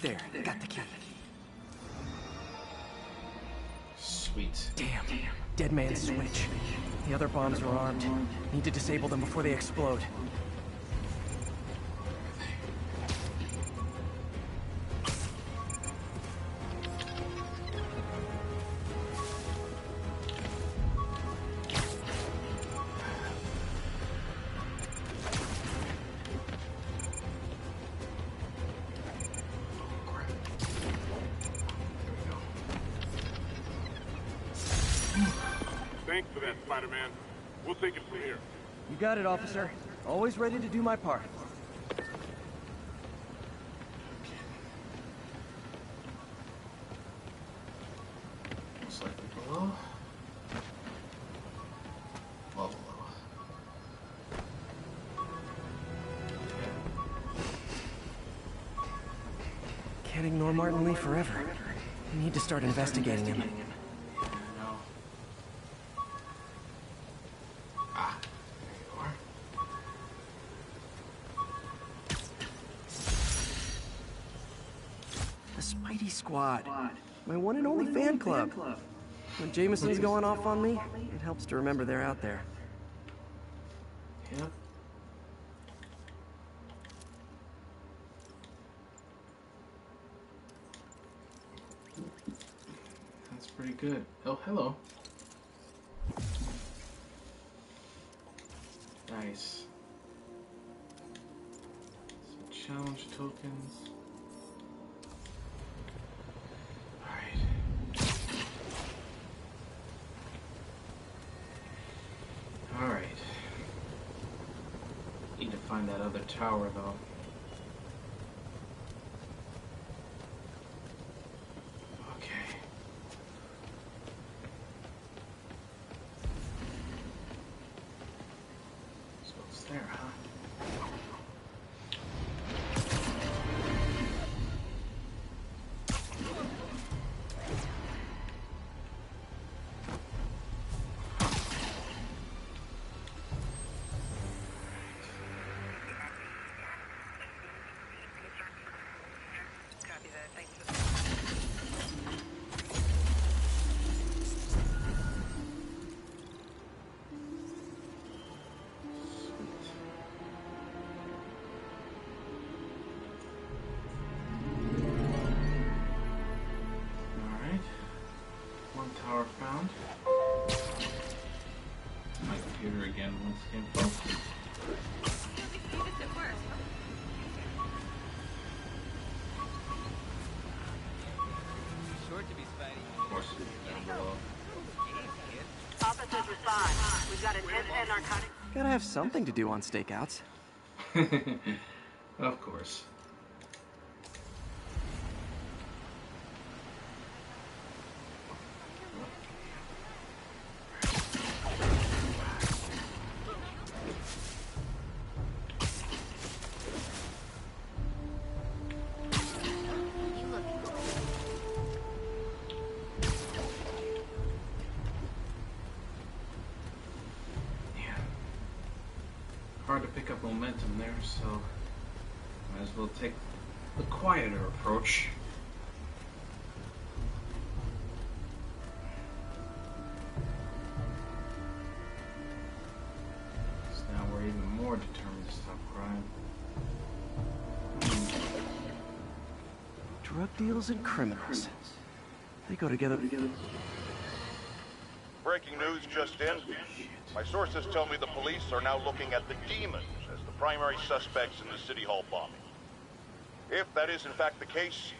There, got the key. Sweet. Damn. Dead man's switch. The other bombs are armed. Need to disable them before they explode. Thanks for that, Spider-Man. We'll take it from here. You got it, officer. Always ready to do my part. Most likely below. Well, Can't ignore Martin Lee forever. Need to start investigating him. Spidey Squad. My one and only fan club. When Jameson's going off on me, it helps to remember they're out there. Yep. That's pretty good. Oh, hello. Nice. Some challenge tokens. Alright. Need to find that other tower, though. Okay. So it's there, huh? Found. My computer again once again, folks. Of course, down below. Officers respond. We've got a 10-10 narcotic. Gotta have something to do on stakeouts. Of course. Hard to pick up momentum there, so might as well take the quieter approach. So now we're even more determined to stop crime. Drug deals and criminals. They go together. Breaking news just in. My sources tell me the police are now looking at the demons as the primary suspects in the City Hall bombing. If that is in fact the case,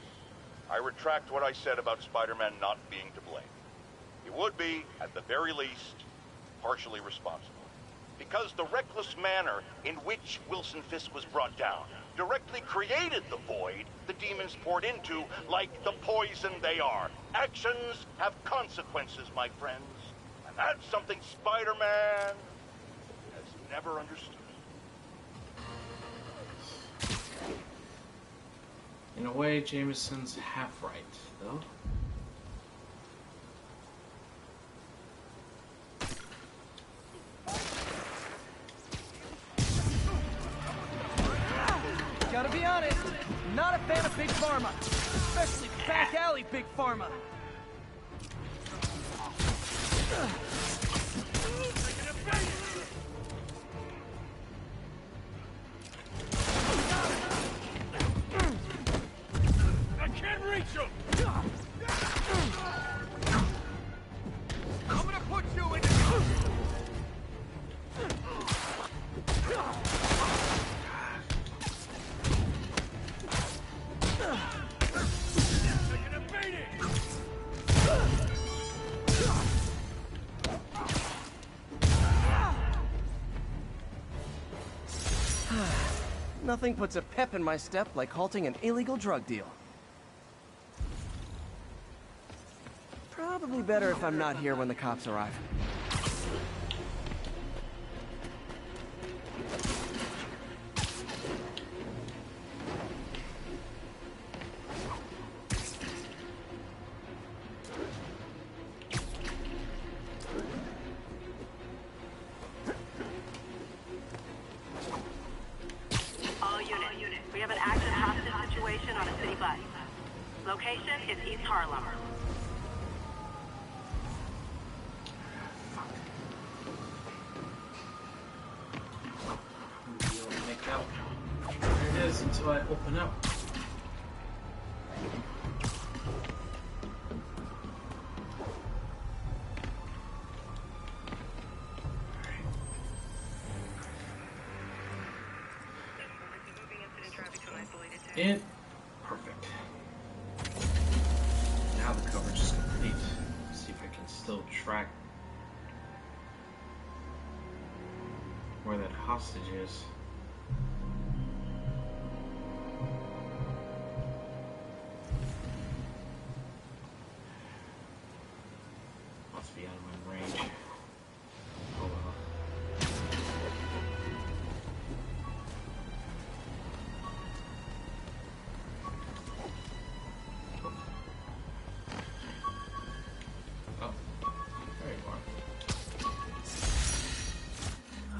I retract what I said about Spider-Man not being to blame. He would be, at the very least, partially responsible. Because the reckless manner in which Wilson Fisk was brought down directly created the void the demons poured into, like the poison they are. Actions have consequences, my friends. And that's something Spider-Man has never understood. In a way, Jameson's half right, though. Gotta be honest, not a fan of Big Pharma, especially back alley Big Pharma. I can't reach him! I'm gonna put you in the... Nothing puts a pep in my step like halting an illegal drug deal. Probably better if I'm not here when the cops arrive. Location is East Harlem. Make out. There it is until I open up. Perfect. Now the coverage is complete. Let's see if I can still track where that hostage is. Must be out of my range. Oh well.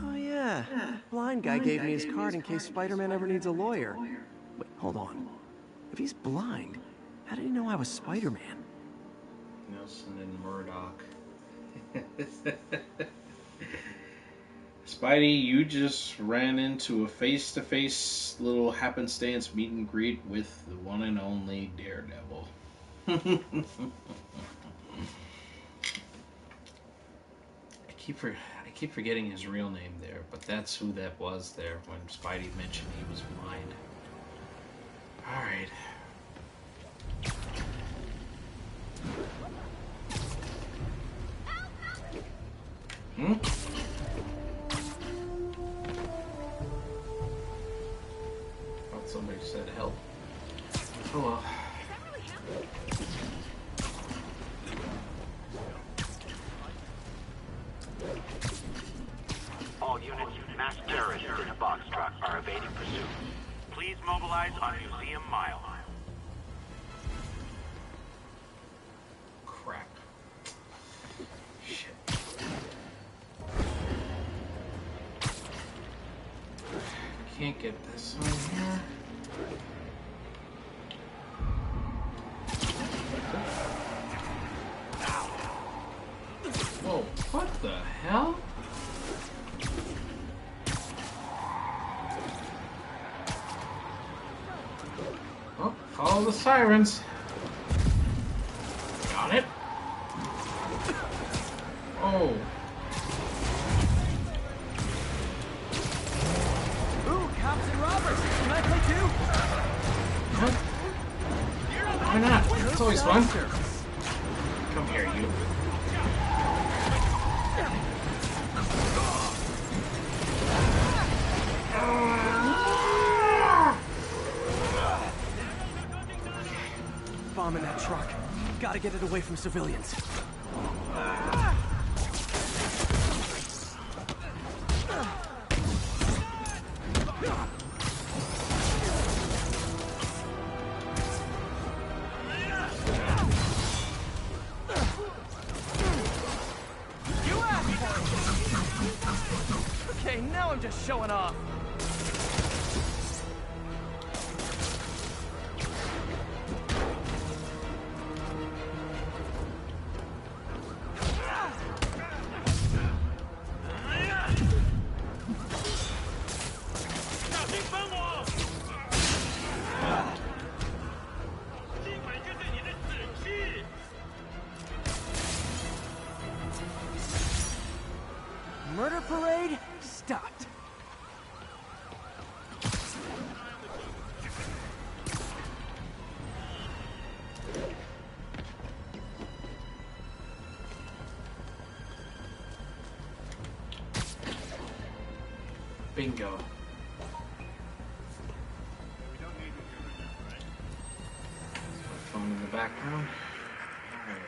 Oh yeah, blind guy gave me his card in case Spider-Man ever needs a lawyer. Wait, hold on. If he's blind, how did he know I was Spider-Man? Nelson and Murdoch. Spidey, you just ran into a face-to-face little happenstance meet and greet with the one and only Daredevil. I keep forgetting his real name there, but that's who that was there when Spidey mentioned he was blind. Alright. Hmm? Thought somebody said help. Oh well. All units, mass terrorists in a box truck are evading pursuit. Please mobilize on Museum Mile. Crap. Shit. Can't get this on here. Whoa, what the hell? Oh, follow the sirens. Got it. Oh. Ooh, cops and robbers! Can I play too? What? Why not? It's always fun. Come here, you. Bomb in that truck. Gotta get it away from civilians. You asked for it! Okay, now I'm just showing off. Murder parade stopped. Bingo. Phone in the background. Alright.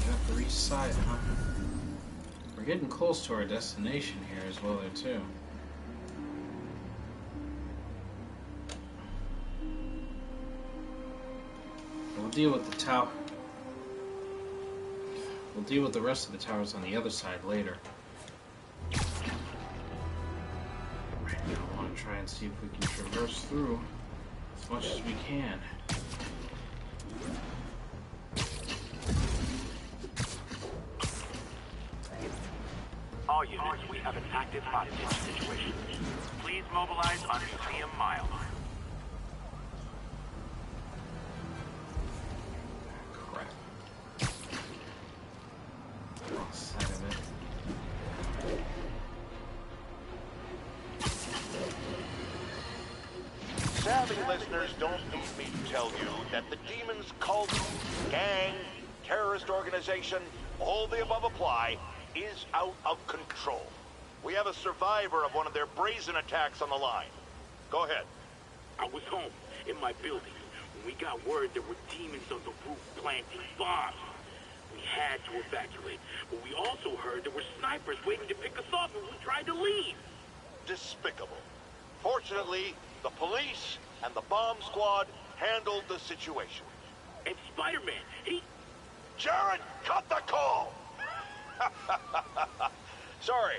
Got the reach side, huh? We're getting close to our destination here as well there too. We'll deal with the tower. We'll deal with the rest of the towers on the other side later. try and see if we can traverse through as much as we can. All units, we have an active hostage situation. Please mobilize on Museum Mile. Crap. Wrong side of it. Savvy listeners don't need me to tell you that the Demon's cult, gang, terrorist organization, all the above apply, is out of control. We have a survivor of one of their brazen attacks on the line. Go ahead. I was home, in my building, when we got word there were demons on the roof planting bombs. We had to evacuate, but we also heard there were snipers waiting to pick us off when we tried to leave. Despicable. Fortunately, the police and the bomb squad handled the situation. And Spider-Man, he... Jared, cut the call! Sorry.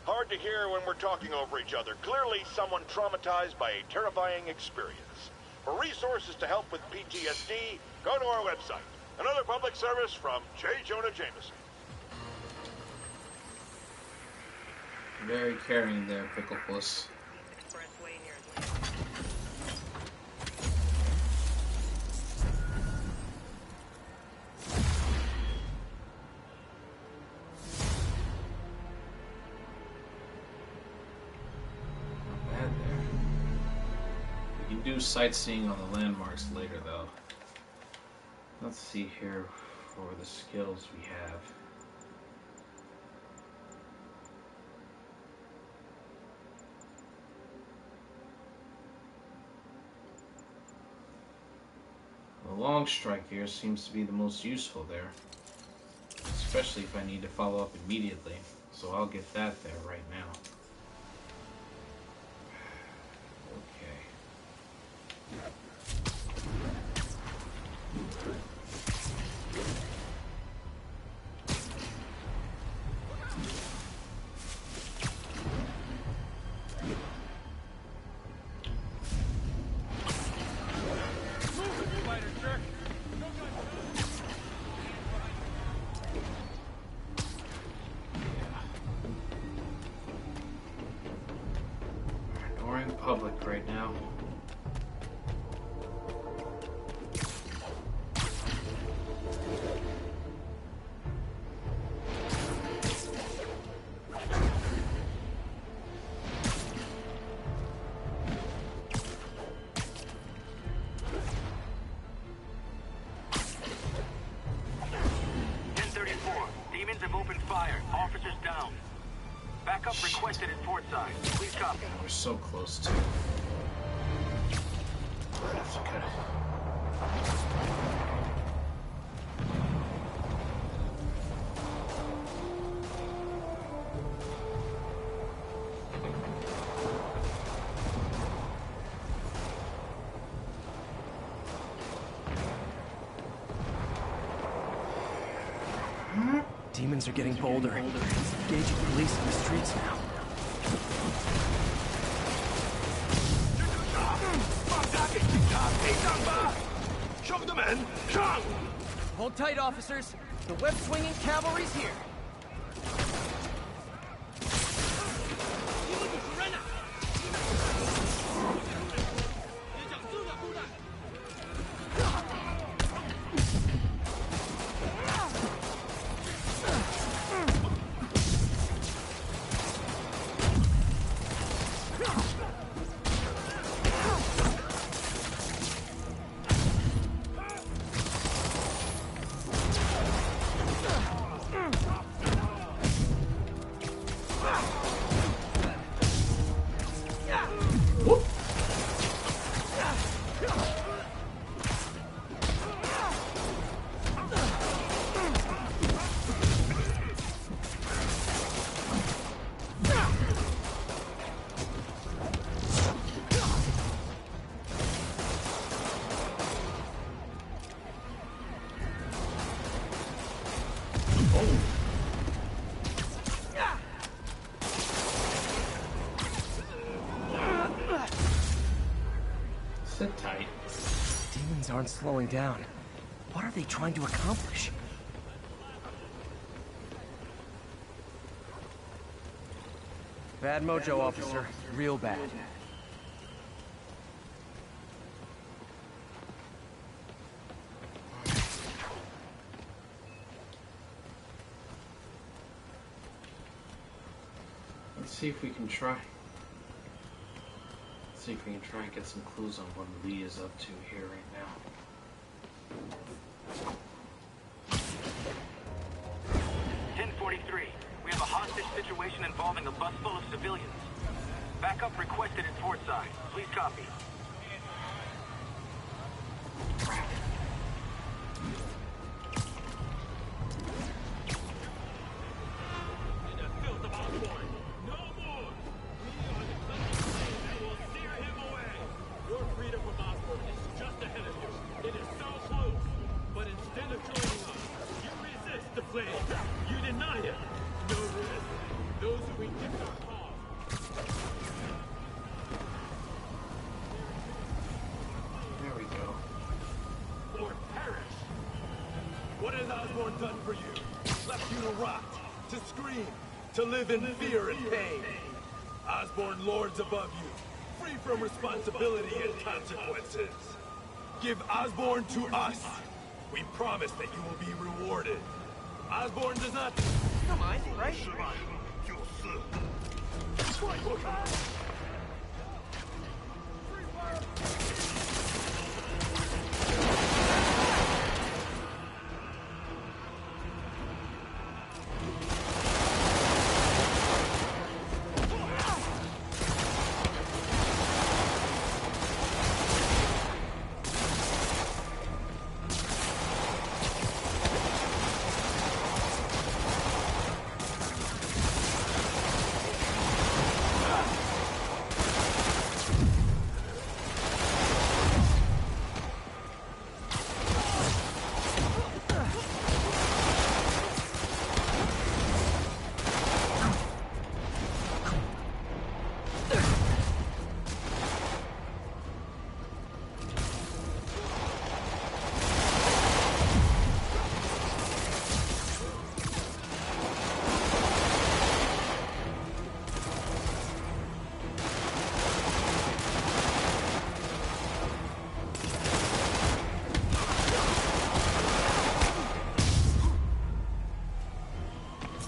Hard to hear when we're talking over each other. Clearly someone traumatized by a terrifying experience. For resources to help with PTSD, go to our website. Another public service from J. Jonah Jameson. Very caring there, Pickle Puss. Do sightseeing on the landmarks later, though. Let's see here for the skills we have. The long strike here seems to be the most useful there, especially if I need to follow up immediately, so I'll get that there right now. Public right now. Demons have opened fire. Officers down. Backup requested at Port Side. Please copy. We're so close to. That's good. Demons are getting bolder. Engaging police in the streets now. Hold tight, officers. The web-swinging cavalry's here. aren't slowing down. What are they trying to accomplish? Bad mojo, officer. Real bad. Let's see if we can try. Let's see if we can try and get some clues on what Lee is up to here right now. 1043. We have a hostage situation involving a bus full of civilians. Backup requested at Portside. Please copy. To live in fear and pain. Osborn lords above you, free from responsibility and consequences. Give Osborn to us. We promise that you will be rewarded. Osborn does not... You don't mind, right?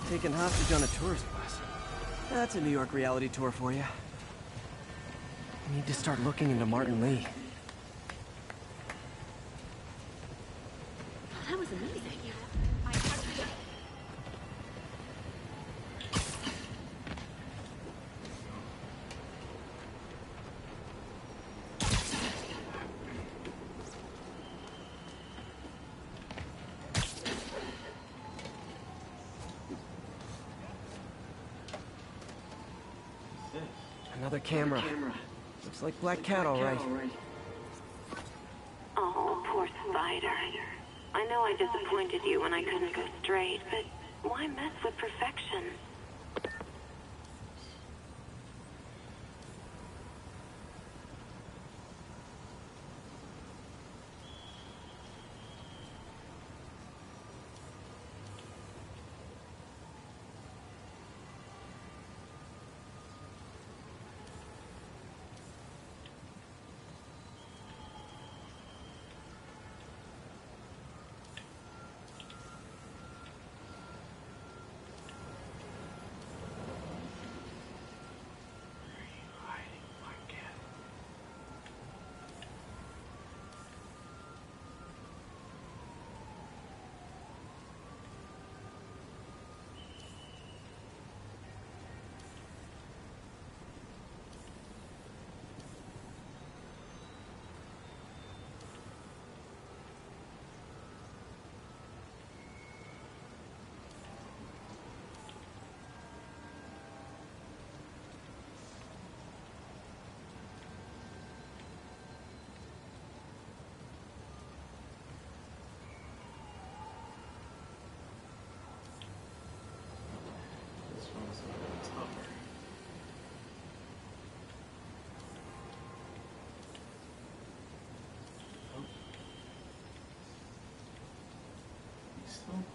Taken hostage on a tourist bus. That's a New York reality tour for you. I need to start looking into Martin Lee. That was amazing. Another camera. Looks like Black Cat, all right. Oh, poor Spider. I know I disappointed you when I couldn't go straight, but why mess with perfection?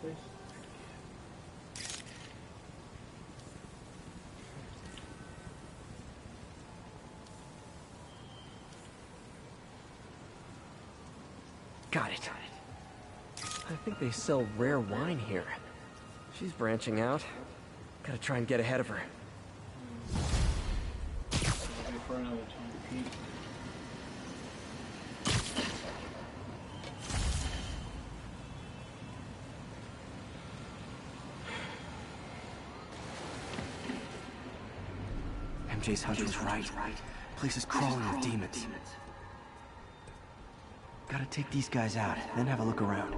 place? Got it. I think they sell rare wine here. She's branching out. Gotta try and get ahead of her. For another time, Pete. MJ's hunch was right. Place is crawling with demons. Gotta take these guys out, then have a look around.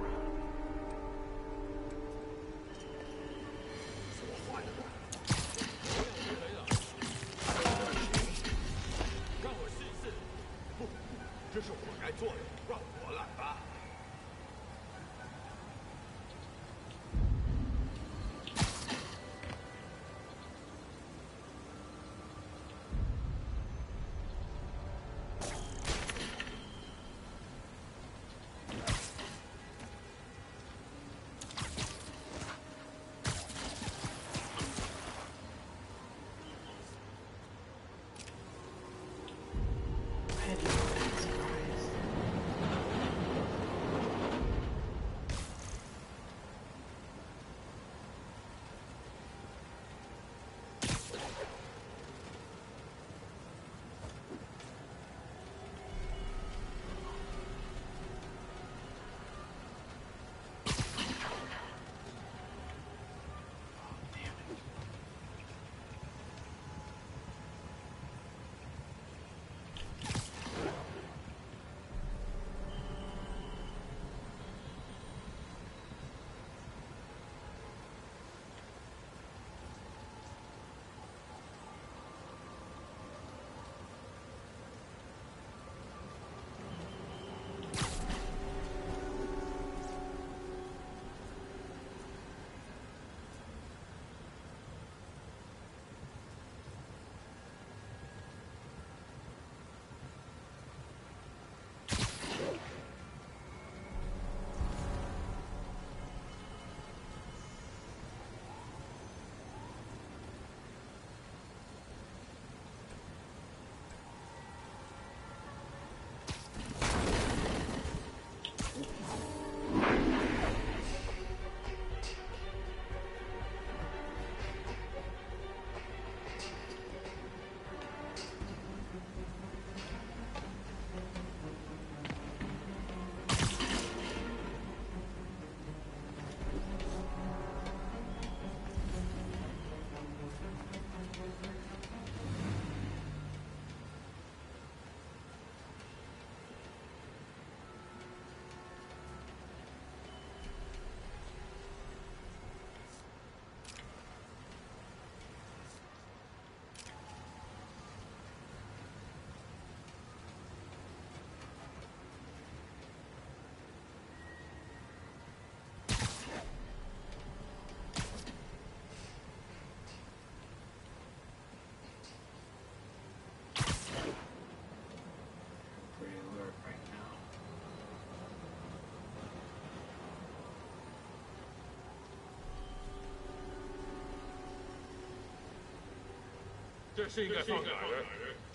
这是应该放哪儿？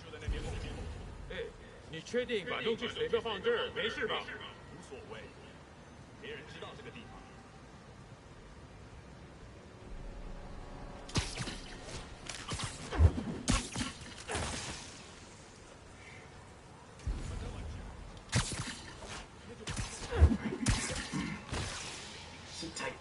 就在那边。哎，你确定把东西随便放这儿没事吧？无所谓，没人知道这个地方。Sit tight.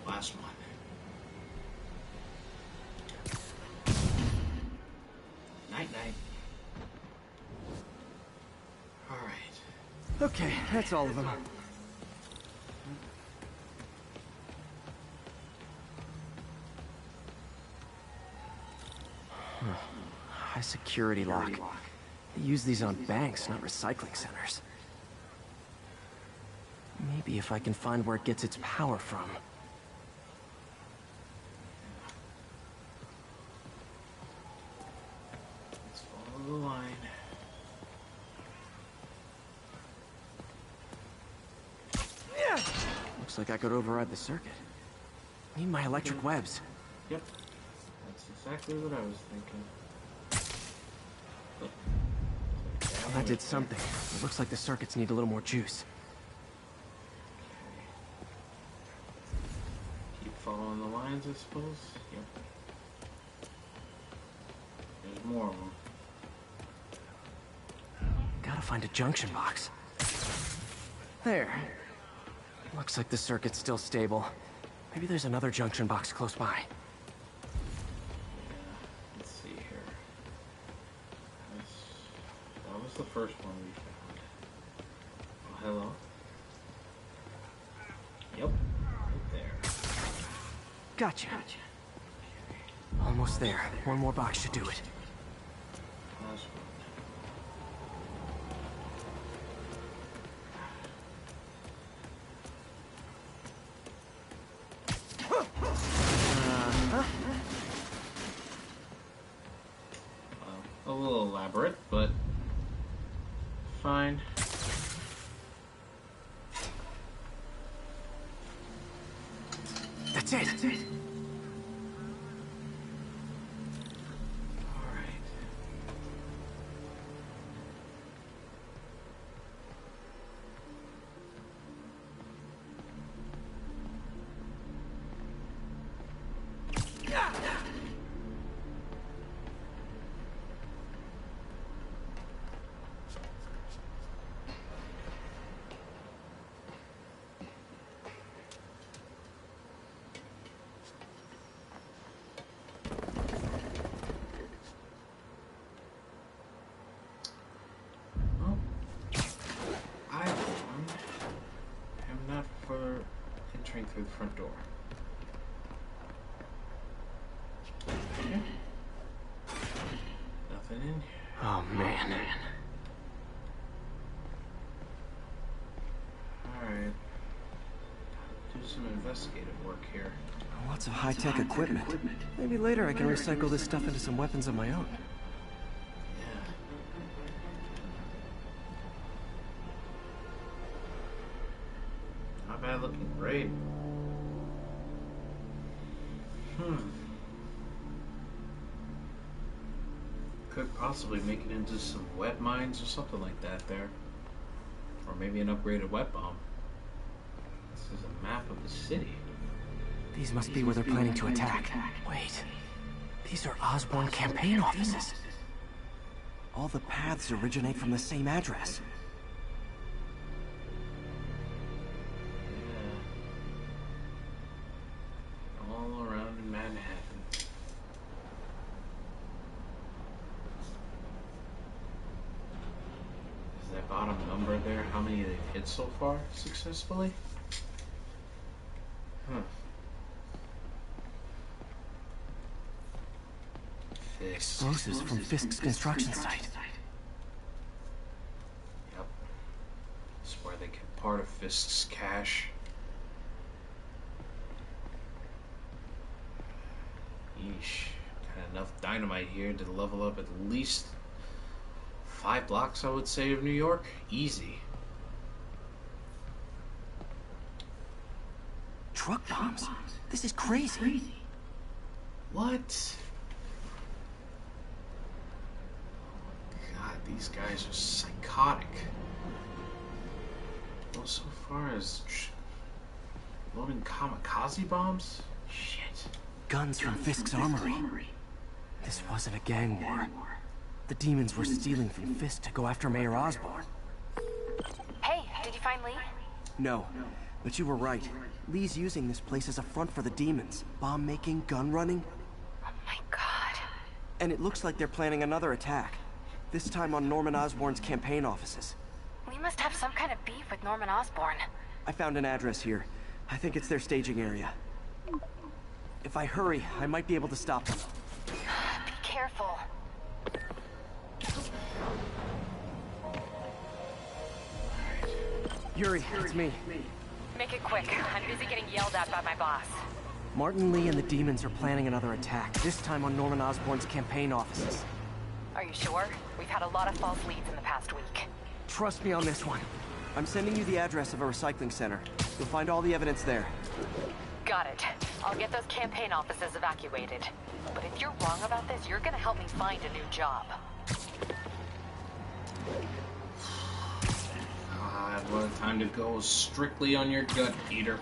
Last one. Night night. All right. Okay, that's all of them. High security lock. They use these on banks, not recycling centers. Maybe if I can find where it gets its power from. Follow the line. Looks like I could override the circuit. Need my electric webs. Yep. That's exactly what I was thinking. Well, that did something. It looks like the circuits need a little more juice. Keep following the lines, I suppose. Yep. There's more of them. Gotta find a junction box. There. Looks like the circuit's still stable. Maybe there's another junction box close by. Let's see here. That was the first one we found. Oh, hello. Yep, right there. Gotcha. Almost there. One more box should do it. Last one. A little elaborate, but fine. That's it. Through the front door. Okay. Nothing in here. Oh man. Alright. Do some investigative work here. Lots of high-tech equipment. Maybe later I can recycle this stuff into some weapons of my own. Not bad looking, great. Could possibly make it into some wet mines or something like that there. Or maybe an upgraded wet bomb. This is a map of the city. These must be where they're planning to attack. Wait. These are Osborn campaign offices. All the paths originate from the same address. Bottom number there, how many they've hit so far successfully? Explosives from Fisk's construction site. Yep. This is where they kept part of Fisk's cache. Yeesh. Got enough dynamite here to level up at least 5 blocks, I would say, of New York. Easy. Truck bombs? This is crazy. What? God, these guys are psychotic. Well, so far as loading kamikaze bombs? Shit. Guns from Fisk's armory. This wasn't a gang war. The demons were stealing from Fisk to go after Mayor Osborn. Hey, did you find Lee? No, but you were right. Lee's using this place as a front for the demons. Bomb making, gun running. Oh my god. And it looks like they're planning another attack. This time on Norman Osborn's campaign offices. Lee must have some kind of beef with Norman Osborn. I found an address here. I think it's their staging area. If I hurry, I might be able to stop them. Be careful. Yuri, it's me. Make it quick. I'm busy getting yelled at by my boss. Martin Lee and the demons are planning another attack, this time on Norman Osborn's campaign offices. Are Are you sure? We've had a lot of false leads in the past week. Trust me on this one. I'm sending you the address of a recycling center. You'll find all the evidence there. Got it. I'll get those campaign offices evacuated. But if you're wrong about this, you're gonna help me find a new job. God, what a time to go strictly on your gut, Peter.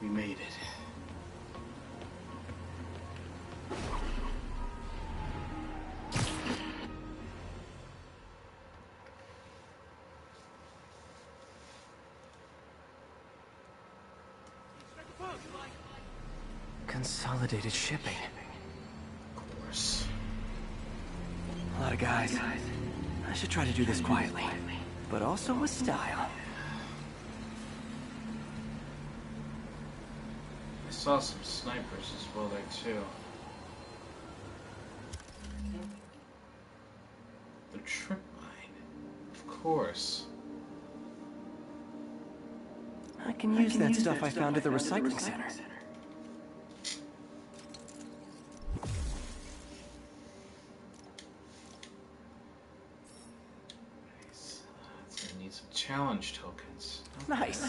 We made it. Consolidated shipping. Of course. A lot of guys. I should try to do this quietly, but also with style. I saw some snipers as well there too. The trip mine, of course. I can use that stuff I found at the recycling center. Nice. It's gonna need some challenge tokens. Nice.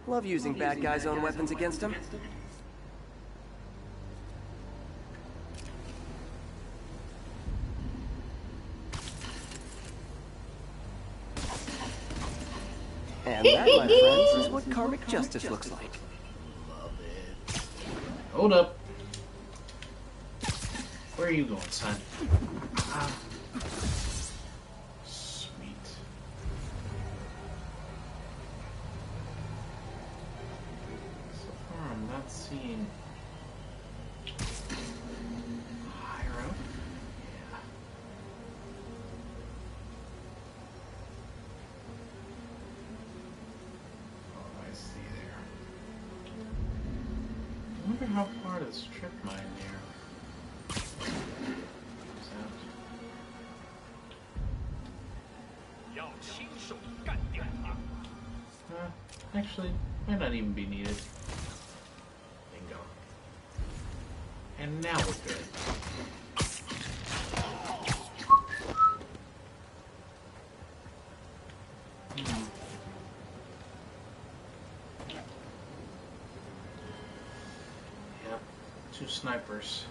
Love using bad guys' own weapons against them. And that, my friends, is what karmic justice looks like. Love it. Hold up. Where are you going, son? Sweet. So far, I'm not seeing higher up. Yeah. Oh, I see there. I wonder how far to strip mine there. Actually, might not even be needed. Bingo. And now we're good. Yep, 2 snipers.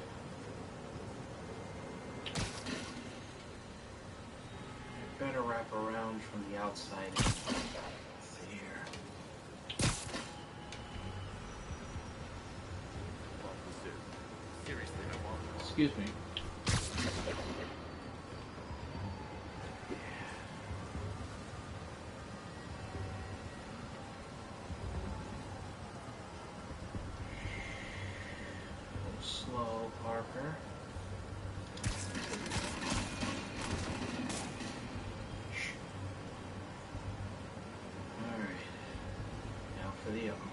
I better wrap around from the outside. Excuse me. Slow, Parker. Alright. Now for the other one.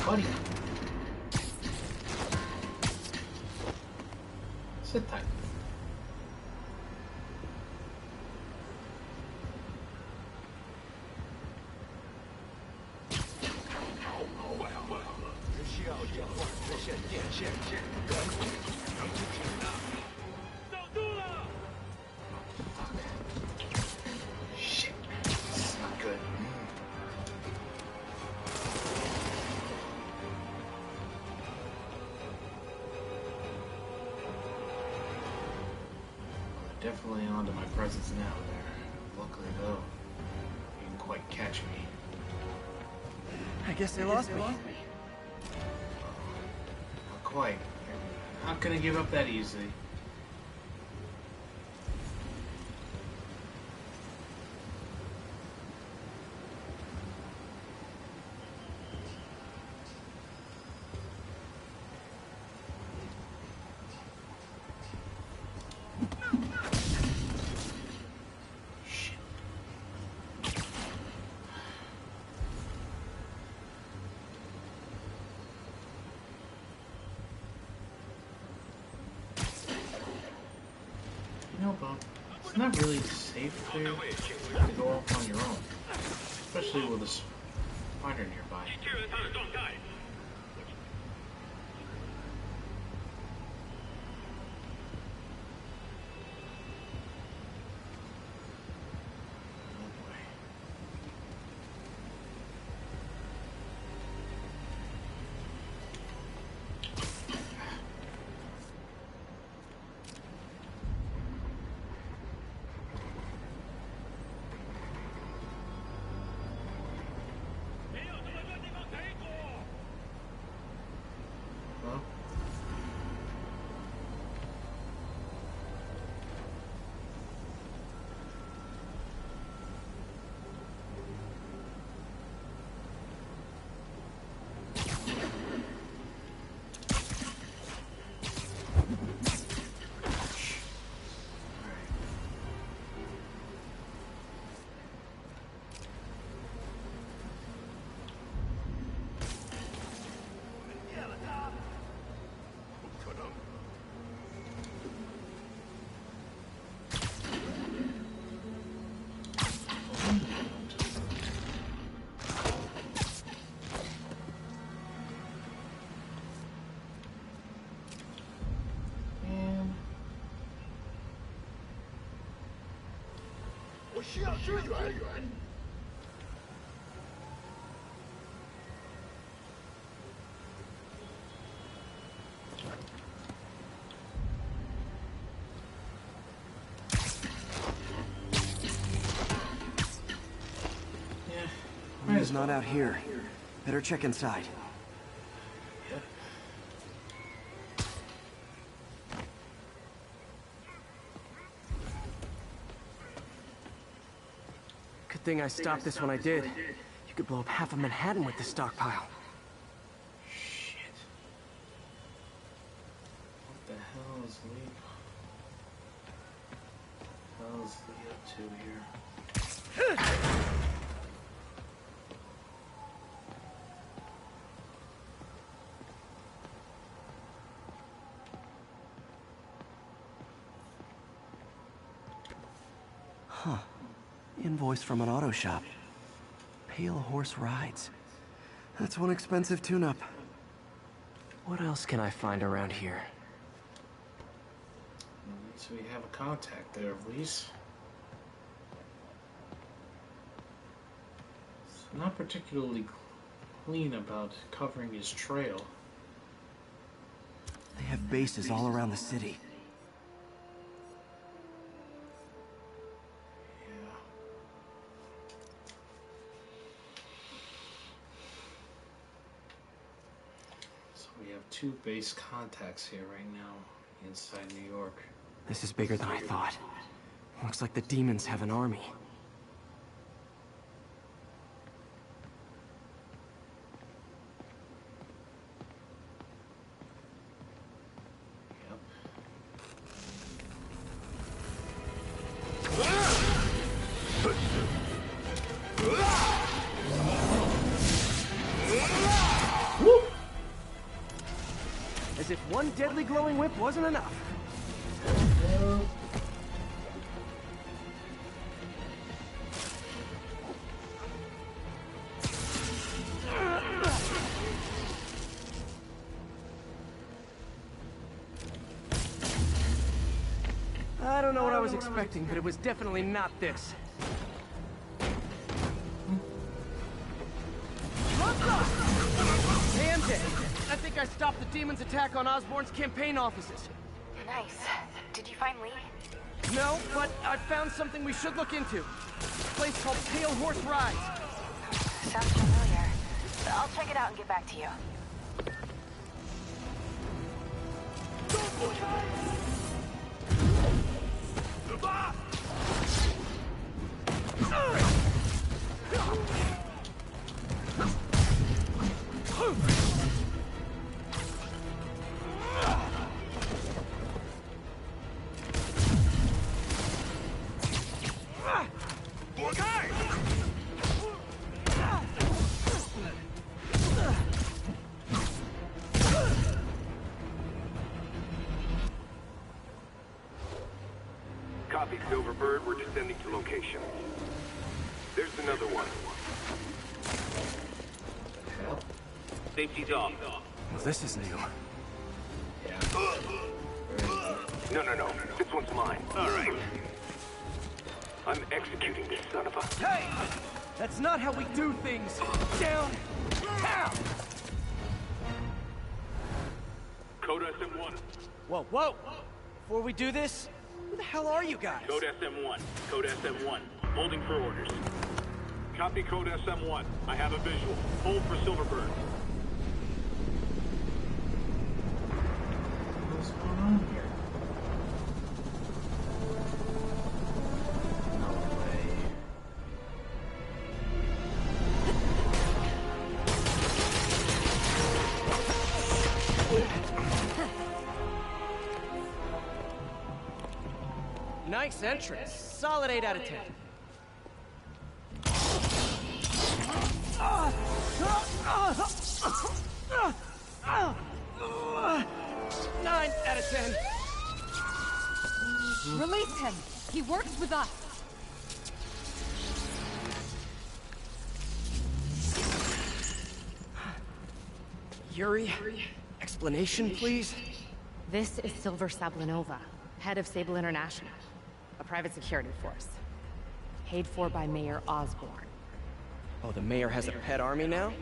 Buddy. Sit tight. Shit, this is not good. definitely onto my presence now there. Luckily, though, you didn't quite catch me. I guess they lost me. Not quite. I'm not gonna give up that easily. No, Bob. It's not really safe to go off on your own, especially with a spider nearby. He's not out here. Better check inside. Good thing I stopped this when I did. You could blow up half of Manhattan with this stockpile. Shit. What the hell is Lee? What the hell is Lee up to here? Huh. Invoice from an auto shop. Pale Horse Rides. That's one expensive tune-up. What else can I find around here? So we have a contact there, at least. It's not particularly clean about covering his trail. They have bases all around the city. Two base contacts here right now inside New York. This is bigger than I thought. Looks like the demons have an army. As if one deadly glowing whip wasn't enough. I don't know what I was expecting, but it was definitely not this. Hey, MJ. I think I stopped the demon's attack on Osborn's campaign offices. Nice. Did you find Lee? No, but I found something we should look into. A place called Pale Horse Rides. Sounds familiar. I'll check it out and get back to you. Copy, Silverbird. We're descending to location. There's another one. Safety's off. Well, this is new. No. This one's mine. All right. I'm executing this son of a... Hey! That's not how we do things. Down. Down. Code SM-1. Whoa. Before we do this, who the hell are you guys? Code SM-1. Code SM-1. Holding for orders. Copy Code SM-1. I have a visual. Hold for Silverbird. What's going on here? Nice entrance. Solid 8 out of 10. 9 out of 10. Release him. He works with us. Yuri, explanation, please? This is Silver Sablinova, head of Sable International, a private security force. Paid for by Mayor Osborn. Oh, the mayor has a pet army now?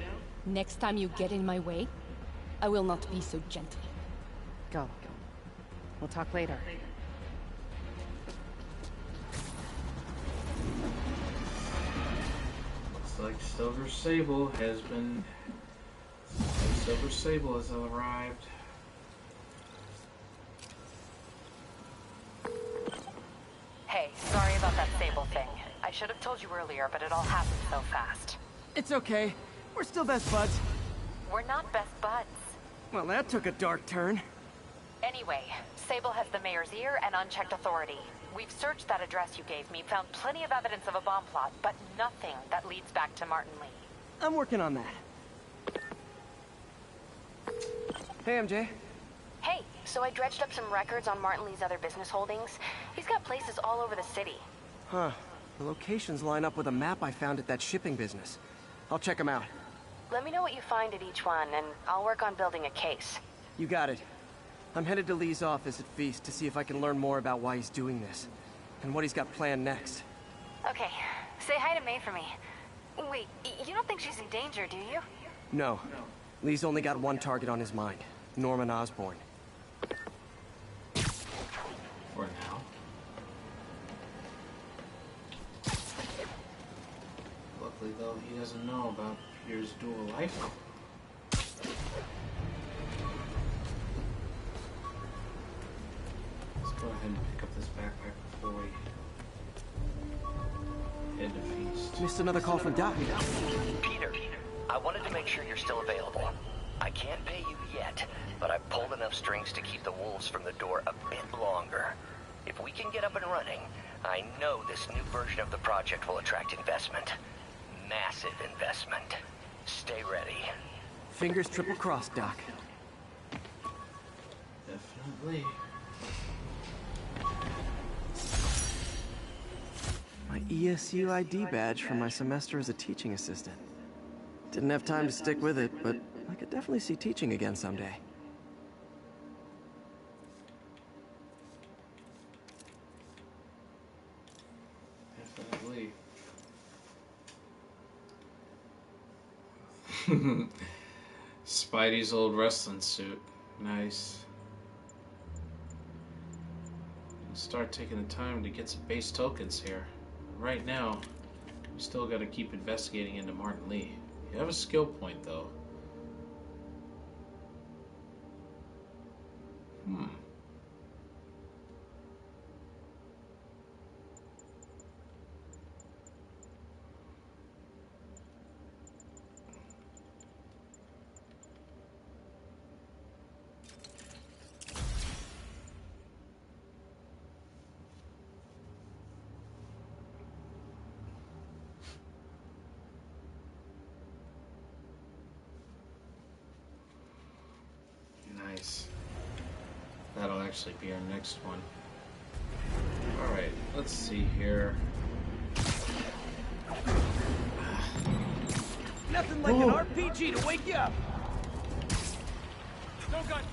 Next time you get in my way, I will not be so gentle. Go. We'll talk later. Looks like Silver Sable has arrived. Hey, sorry about that Sable thing. I should have told you earlier, but it all happened so fast. It's okay. We're still best buds. We're not best buds. Well, that took a dark turn. Anyway, Sable has the mayor's ear and unchecked authority. We've searched that address you gave me, found plenty of evidence of a bomb plot, but nothing that leads back to Martin Lee. I'm working on that. Hey, MJ. Hey, so I dredged up some records on Martin Lee's other business holdings. He's got places all over the city. Huh. The locations line up with a map I found at that shipping business. I'll check them out. Let me know what you find at each one, and I'll work on building a case. You got it. I'm headed to Lee's office at Feast to see if I can learn more about why he's doing this, and what he's got planned next. Okay, say hi to May for me. Wait, you don't think she's in danger, do you? No. Lee's only got one target on his mind. Norman Osborn. For now. Luckily, though, he doesn't know about Peter's dual life. Let's go ahead and pick up this backpack before we head to Feast. Missed another call from Doc. Peter, I wanted to make sure you're still available. I can't pay you yet, but I've pulled enough strings to keep the wolves from the door a bit longer. If we can get up and running, I know this new version of the project will attract investment. Massive investment. Stay ready. Fingers triple crossed, Doc. Definitely. My ESU ID badge from my semester as a teaching assistant. Didn't have time to stick with it, but I could definitely see teaching again someday. Definitely. Spidey's old wrestling suit. Nice. start taking the time to get some base tokens here. Right now, we still got to keep investigating into Martin Lee. You have a skill point, though. Nice. That'll actually be our next one. Alright, let's see here. Nothing like an RPG to wake you up. No gun.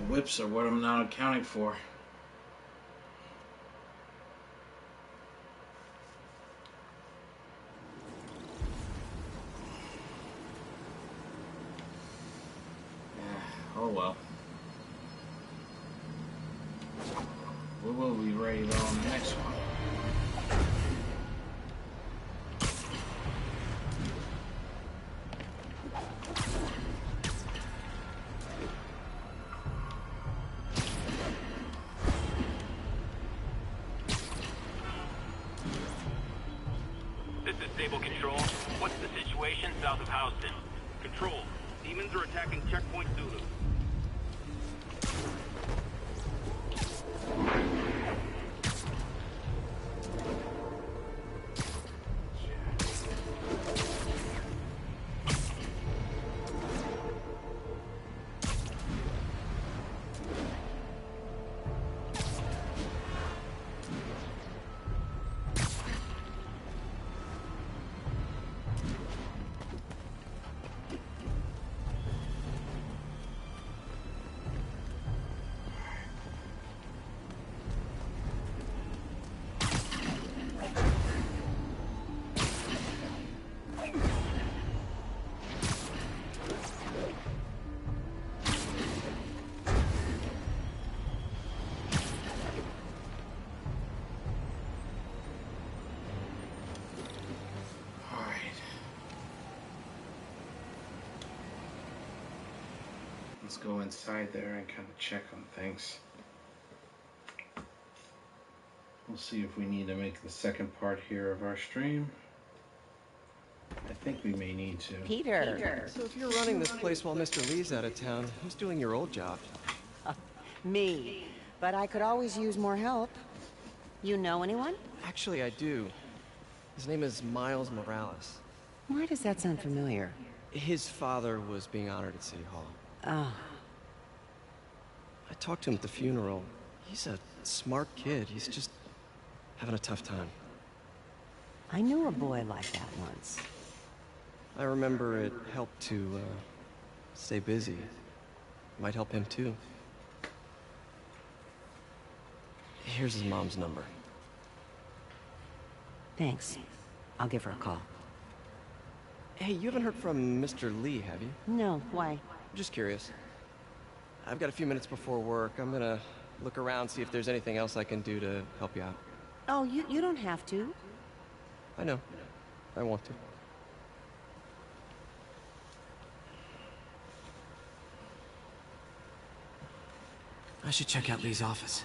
Whips are what I'm not accounting for. Yeah, oh well. We will be ready though on the next one. Let's go inside there and kind of check on things. We'll see if we need to make the second part here of our stream. I think we may need to. Peter. So if you're running this place while Mr. Lee's out of town, who's doing your old job? Me. But I could always use more help. You know anyone? Actually, I do. His name is Miles Morales. Why does that sound familiar? His father was being honored at City Hall. Oh. I talked to him at the funeral. He's a smart kid. He's just having a tough time. I knew a boy like that once. I remember it helped to, stay busy. Might help him too. Here's his mom's number. Thanks. I'll give her a call. Hey, you haven't heard from Mr. Lee, have you? No, why? I'm just curious. I've got a few minutes before work. I'm gonna look around, see if there's anything else I can do to help you out. Oh, you don't have to. I know. I want to. I should check out Lee's office.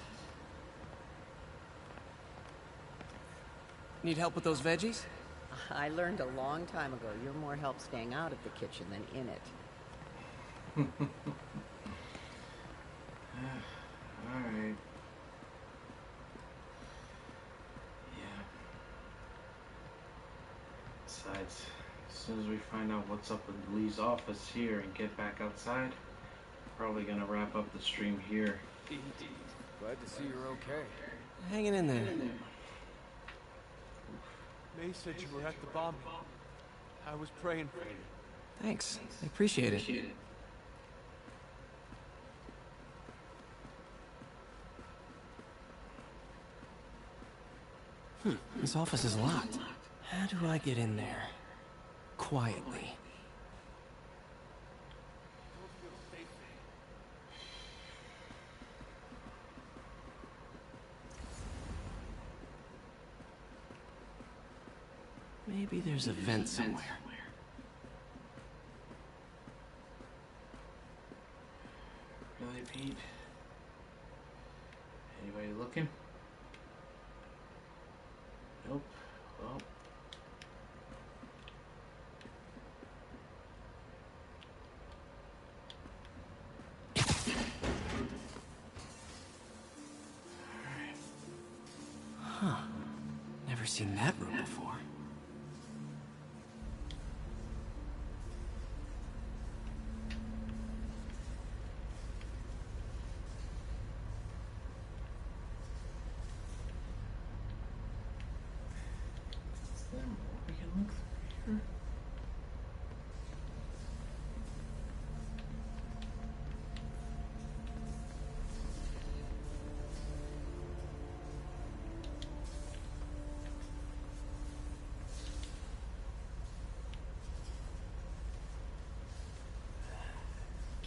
Need help with those veggies? I learned a long time ago you're more help staying out of the kitchen than in it. Alright. Yeah. Besides, as soon as we find out what's up with Lee's office here and get back outside, probably gonna wrap up the stream here. Indeed. Glad to see you're okay. Hanging in there. May said you were at the bombing. I was praying for you. Thanks. I appreciate it. This office is locked. How do I get in there? Quietly. Maybe there's a vent somewhere. Really, Pete? Anybody looking? Nope. Well. Huh. Never seen that room before. We can look through here.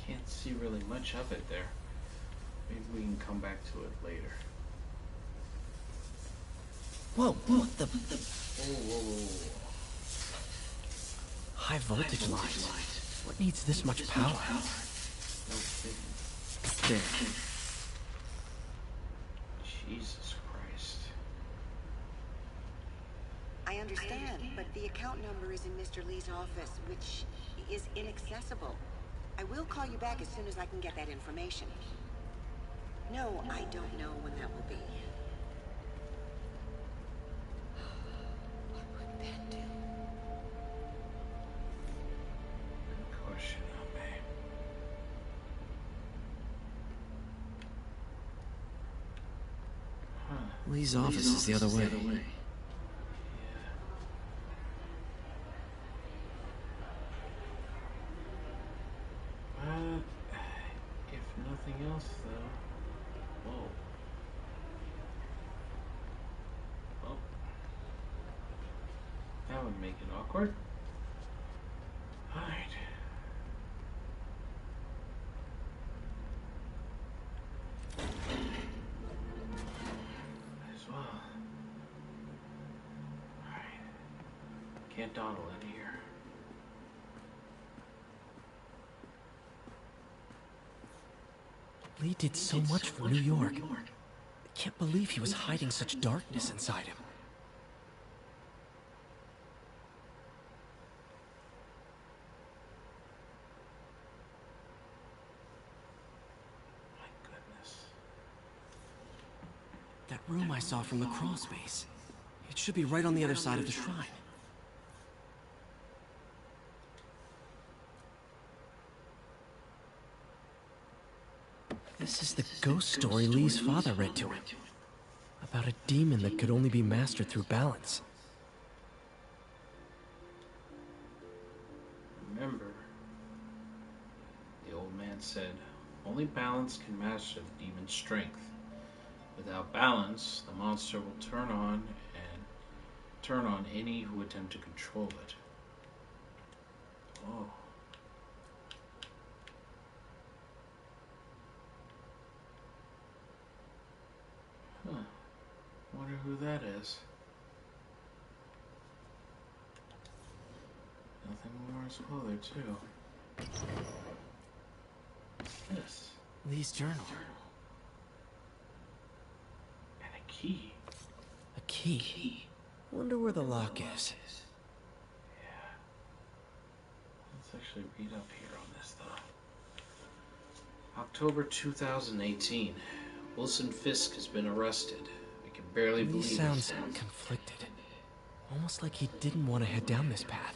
Can't see really much of it there. Maybe we can come back to it later. Whoa, what the... Whoa. High voltage lines. What needs this much power? There. Jesus Christ. I understand, but the account number is in Mr. Lee's office, which is inaccessible. I will call you back as soon as I can get that information. No, I don't know when that will be. What would Ben do? Good question, babe. Lee's office is the other way. If nothing else, though. Whoa. Well, that would make it awkward. Alright. As well. Alright. Can't dawdle in here. Lee did so much for New York. I can't believe he was hiding such darkness inside him. My goodness. That room I saw from the crawl space. It should be right on the other side of the shrine. This is the ghost story Lee's father read to him. About a demon that could only be mastered through balance. had said, only balance can master the demon's strength. Without balance, the monster will turn on any who attempt to control it. Oh. Huh. Wonder who that is. Nothing more as well there, too. What's this? Lee's journal. And a key. A key? Wonder where the lock is. Yeah. Let's actually read up here on this, though. October 2018. Wilson Fisk has been arrested. I can barely Lee believe it. sounds conflicted. Almost like he didn't want to head down this path.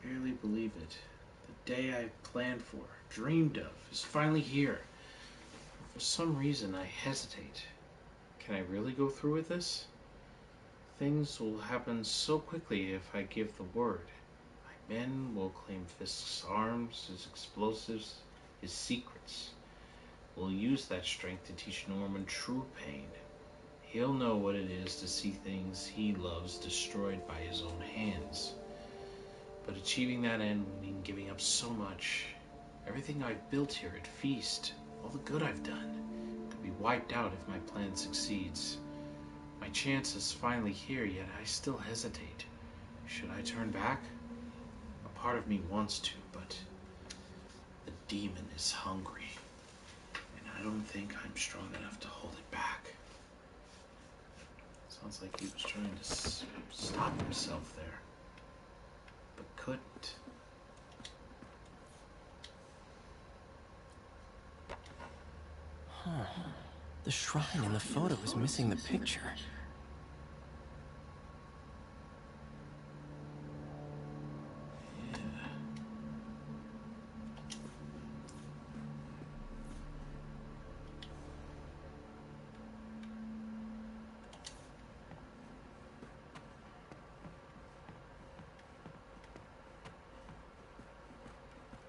Barely believe it. The day I planned for, dreamed of, is finally here. For some reason, I hesitate. Can I really go through with this? Things will happen so quickly if I give the word. My men will claim Fisk's arms, his explosives, his secrets. We'll use that strength to teach Norman true pain. He'll know what it is to see things he loves destroyed by his own hands. But achieving that end will mean giving up so much. Everything I've built here at Feast, all the good I've done, could be wiped out if my plan succeeds. My chance is finally here, yet I still hesitate. Should I turn back? A part of me wants to, but the demon is hungry, and I don't think I'm strong enough to hold it back. Sounds like he was trying to stop himself there, but couldn't. Huh. The shrine in the photo is missing the picture.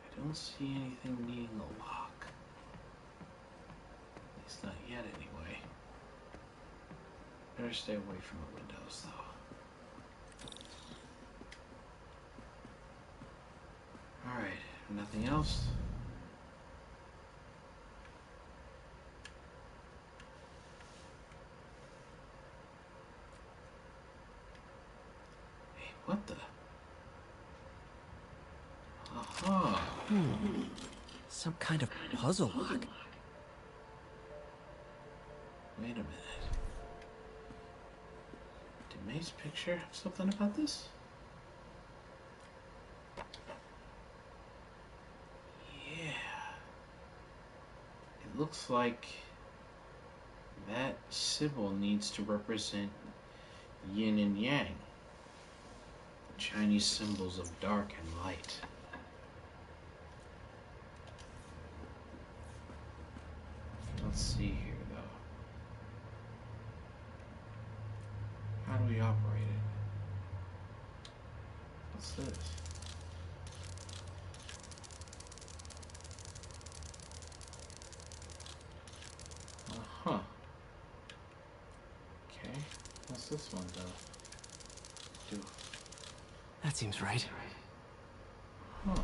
I don't see anything needing a lock. At least not yet, anyway. Better stay away from the windows, though. Alright, nothing else? Hey, what the? Aha! Some kind of puzzle lock. Wait a minute. Did May's picture have something about this? Yeah. It looks like that symbol needs to represent yin and yang, the Chinese symbols of dark and light. Let's see here, though. How do we operate it? What's this? Uh-huh. Okay. What's this one, though? Do. That seems right. Huh.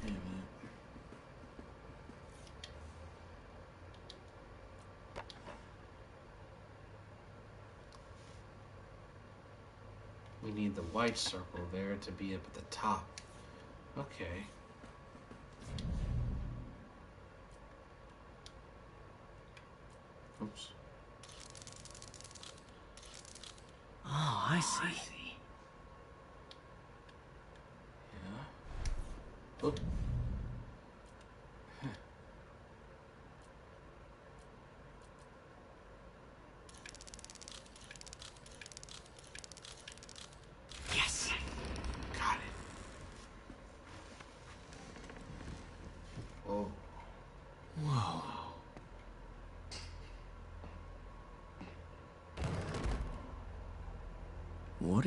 Wait a minute. We need the white circle there to be up at the top. Okay. Oops. Oh, I see. Yeah. Oop. Huh. Yes. Got it.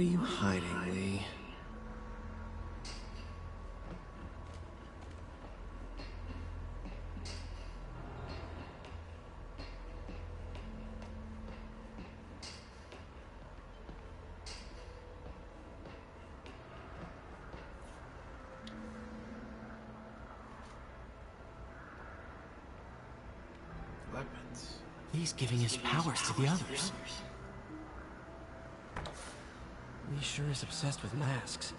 What are you hiding, Lee? Weapons. Lee's giving his powers to the others. Lee sure is obsessed with masks.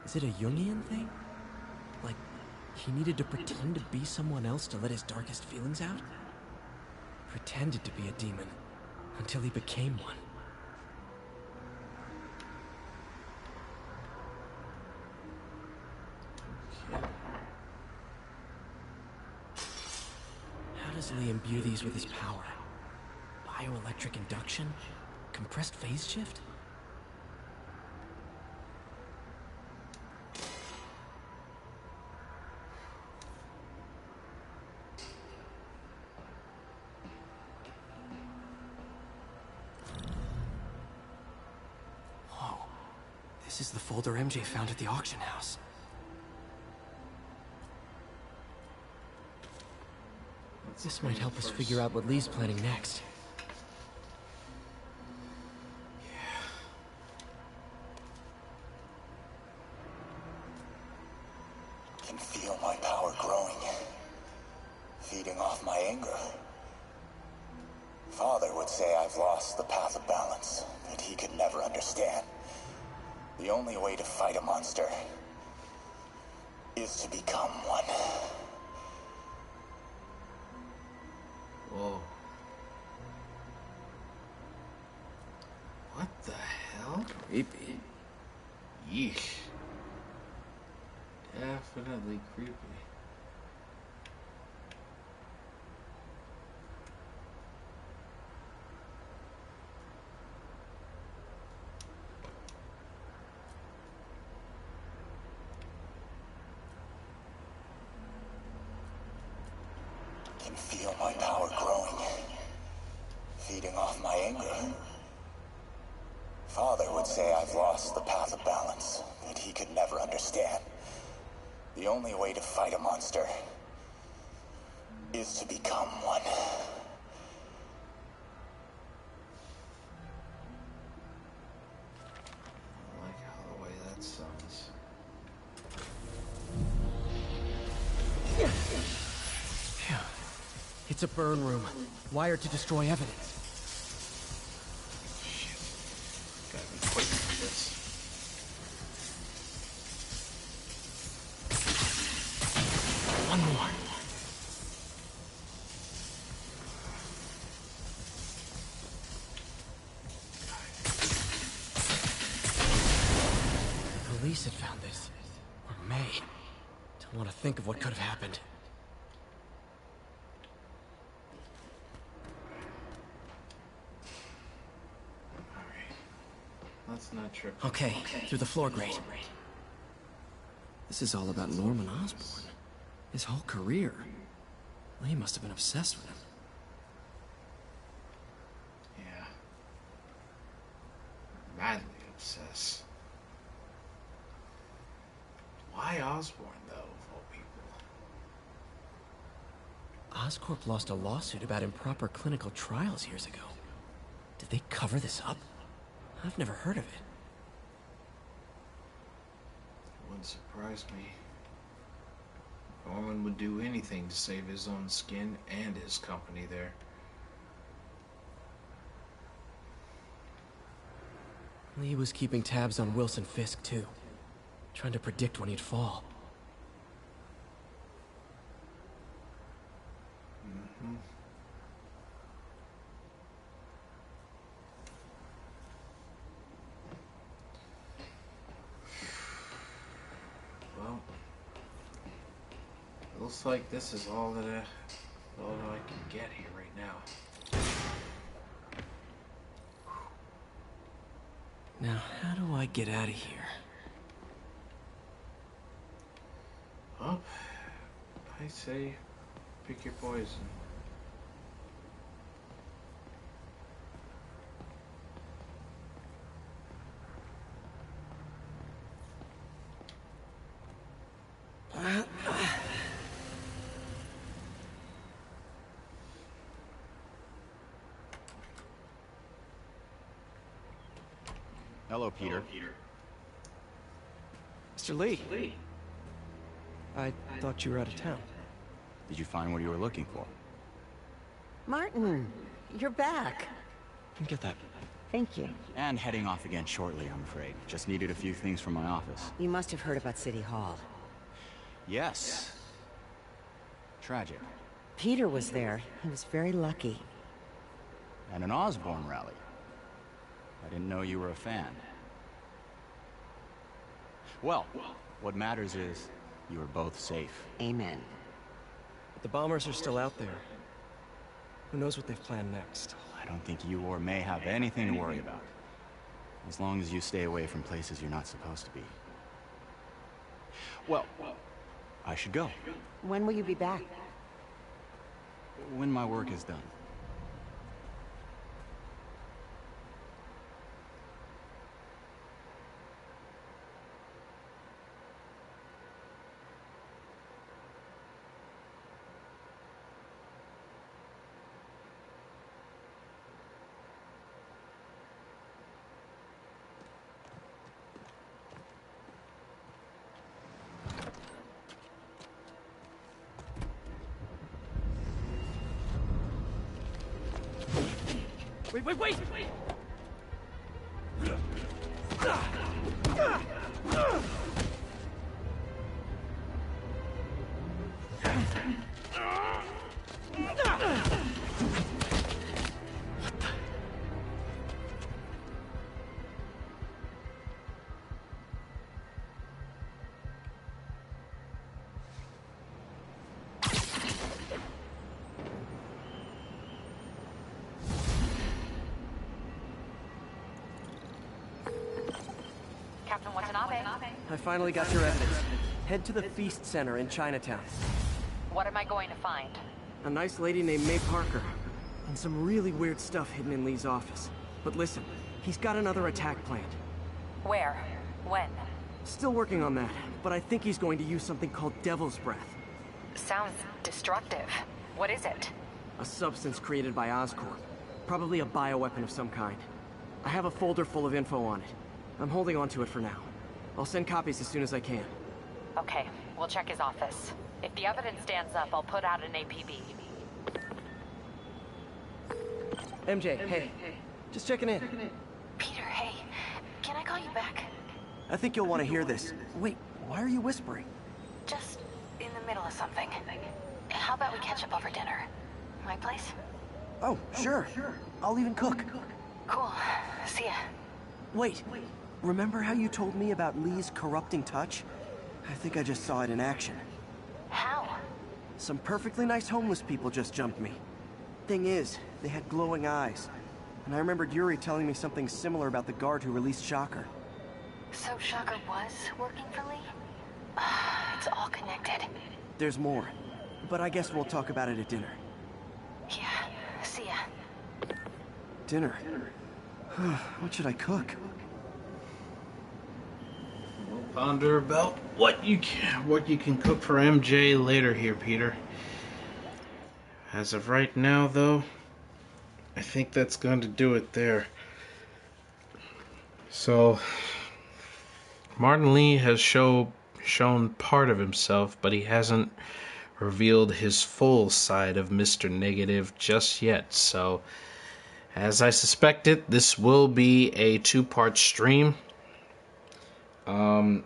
Is it a Jungian thing? Like, he needed to pretend to be someone else to let his darkest feelings out? Pretended to be a demon, until he became one. How does Lee imbue these with his power? Bioelectric induction? Compressed phase shift? Whoa. This is the folder MJ found at the auction house. This might help us figure out what Lee's planning next. Can feel my power growing, feeding off my anger. Father would say I've lost the path of balance that he could never understand. The only way to fight a monster is to become one. Whoa. What the hell? Creepy. Yeesh. Definitely creepy. Can feel my power growing, feeding off my anger. Father would say I've lost the path of balance that he could never understand. The only way to fight a monster is to become one. I like how the way that sounds. It's a burn room, wired to destroy evidence. Gotta be quick with this. One more. The police had found this. Or May. Don't want to think of what could have happened. Let's not trip. Okay, through the floor grate. This is all about Norman Osborn. His whole career. Lee must have been obsessed with him. Yeah. Madly obsessed. Why Osborn, though, of all people? Oscorp lost a lawsuit about improper clinical trials years ago. Did they cover this up? I've never heard of it. Wouldn't surprise me. Norman would do anything to save his own skin and his company there. Lee was keeping tabs on Wilson Fisk, too. Trying to predict when he'd fall. Mm-hmm. Well, looks like this is all that I can get here right now. Now, how do I get out of here? Well, I say pick your poison. Hello, Peter. Mr. Lee. I thought you were out of town. Did you find what you were looking for? Martin, you're back. Get that. Thank you. And heading off again shortly, I'm afraid. Just needed a few things from my office. You must have heard about City Hall. Yes. Tragic. Peter was there. He was very lucky. At an Osborn rally. I didn't know you were a fan. Well, what matters is you are both safe. Amen. But the bombers are still out there. Who knows what they've planned next? I don't think you or May have anything to worry about. As long as you stay away from places you're not supposed to be. Well, I should go. When will you be back? When my work is done. Wait! Captain Watanabe. I finally got your evidence. Head to the Feast Center in Chinatown. What am I going to find? A nice lady named May Parker. And some really weird stuff hidden in Lee's office. But listen, he's got another attack planned. Where? When? Still working on that, but I think he's going to use something called Devil's Breath. Sounds destructive. What is it? A substance created by Oscorp. Probably a bioweapon of some kind. I have a folder full of info on it. I'm holding on to it for now. I'll send copies as soon as I can. Okay, we'll check his office. If the evidence stands up, I'll put out an APB. MJ, hey. Just checking in. Peter, hey. Can I call you back? I think you'll want to hear this. Wait, why are you whispering? Just in the middle of something. How about we catch up over dinner? My place? Oh, sure. I'll even cook. Cool. See ya. Wait. Remember how you told me about Lee's corrupting touch? I think I just saw it in action. How? Some perfectly nice homeless people just jumped me. Thing is, they had glowing eyes. And I remembered Yuri telling me something similar about the guard who released Shocker. So Shocker was working for Lee? It's all connected. There's more. But I guess we'll talk about it at dinner. Yeah, see ya. Dinner? What should I cook? Ponder about what you can cook for MJ later here, Peter. As of right now, though, I think that's going to do it there. So, Martin Lee has shown part of himself, but he hasn't revealed his full side of Mr. Negative just yet. So, as I suspected, this will be a two-part stream. I'll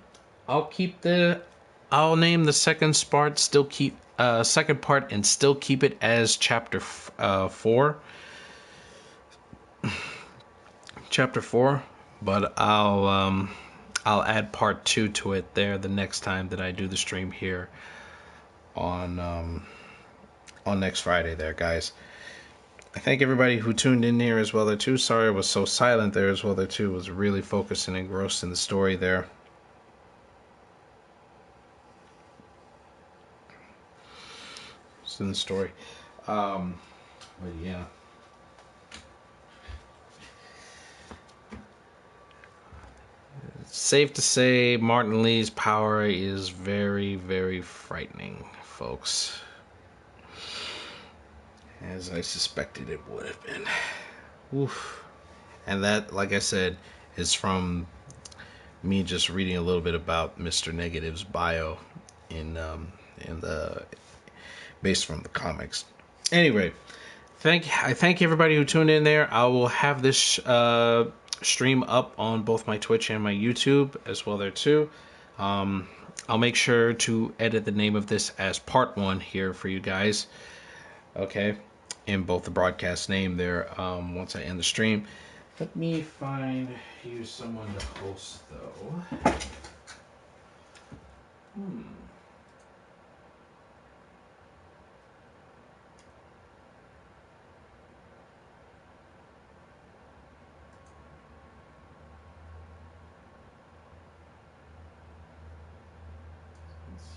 name the second part, second part, and still keep it as chapter 4. Chapter 4, but I'll add part 2 to it there the next time that I do the stream here on next Friday there, guys. I thank everybody who tuned in here as well there too. Sorry I was so silent there as well there too. Was really focused and engrossed in the story there. It's in the story. But yeah. It's safe to say Martin Lee's power is very, very frightening, folks. As I suspected it would have been. Oof. And that, like I said, is from me just reading a little bit about Mr. Negative's bio in the based from the comics. Anyway, I thank everybody who tuned in there. I will have this stream up on both my Twitch and my YouTube as well there too. I'll make sure to edit the name of this as part 1 here for you guys. Okay, in both the broadcast name there. Once I end the stream, let me find you someone to host though.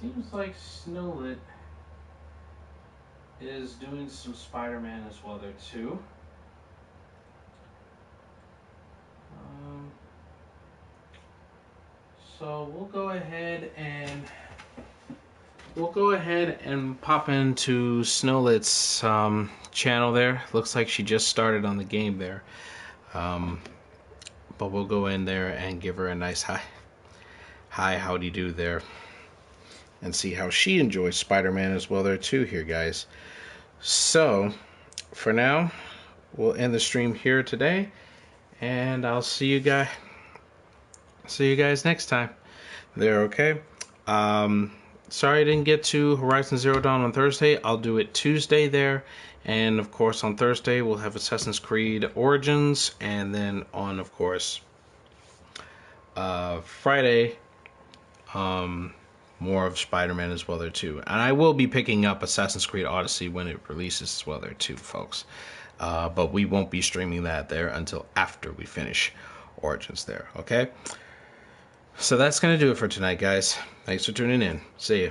Seems like Snowlit is doing some Spider-Man as well there too. So we'll go ahead and pop into Snowlit's channel there. Looks like she just started on the game there. But we'll go in there and give her a nice hi, howdy do there. And see how she enjoys Spider-Man as well there too here, guys. So, for now, we'll end the stream here today. And I'll see you guys next time. There, okay? Sorry I didn't get to Horizon Zero Dawn on Thursday. I'll do it Tuesday there. And, of course, on Thursday, we'll have Assassin's Creed Origins. And then on, of course, Friday, more of Spider-Man as well there too. And I will be picking up Assassin's Creed Odyssey when it releases as well there too, folks. But we won't be streaming that there until after we finish Origins there, okay? So that's going to do it for tonight, guys. Thanks for tuning in. See ya.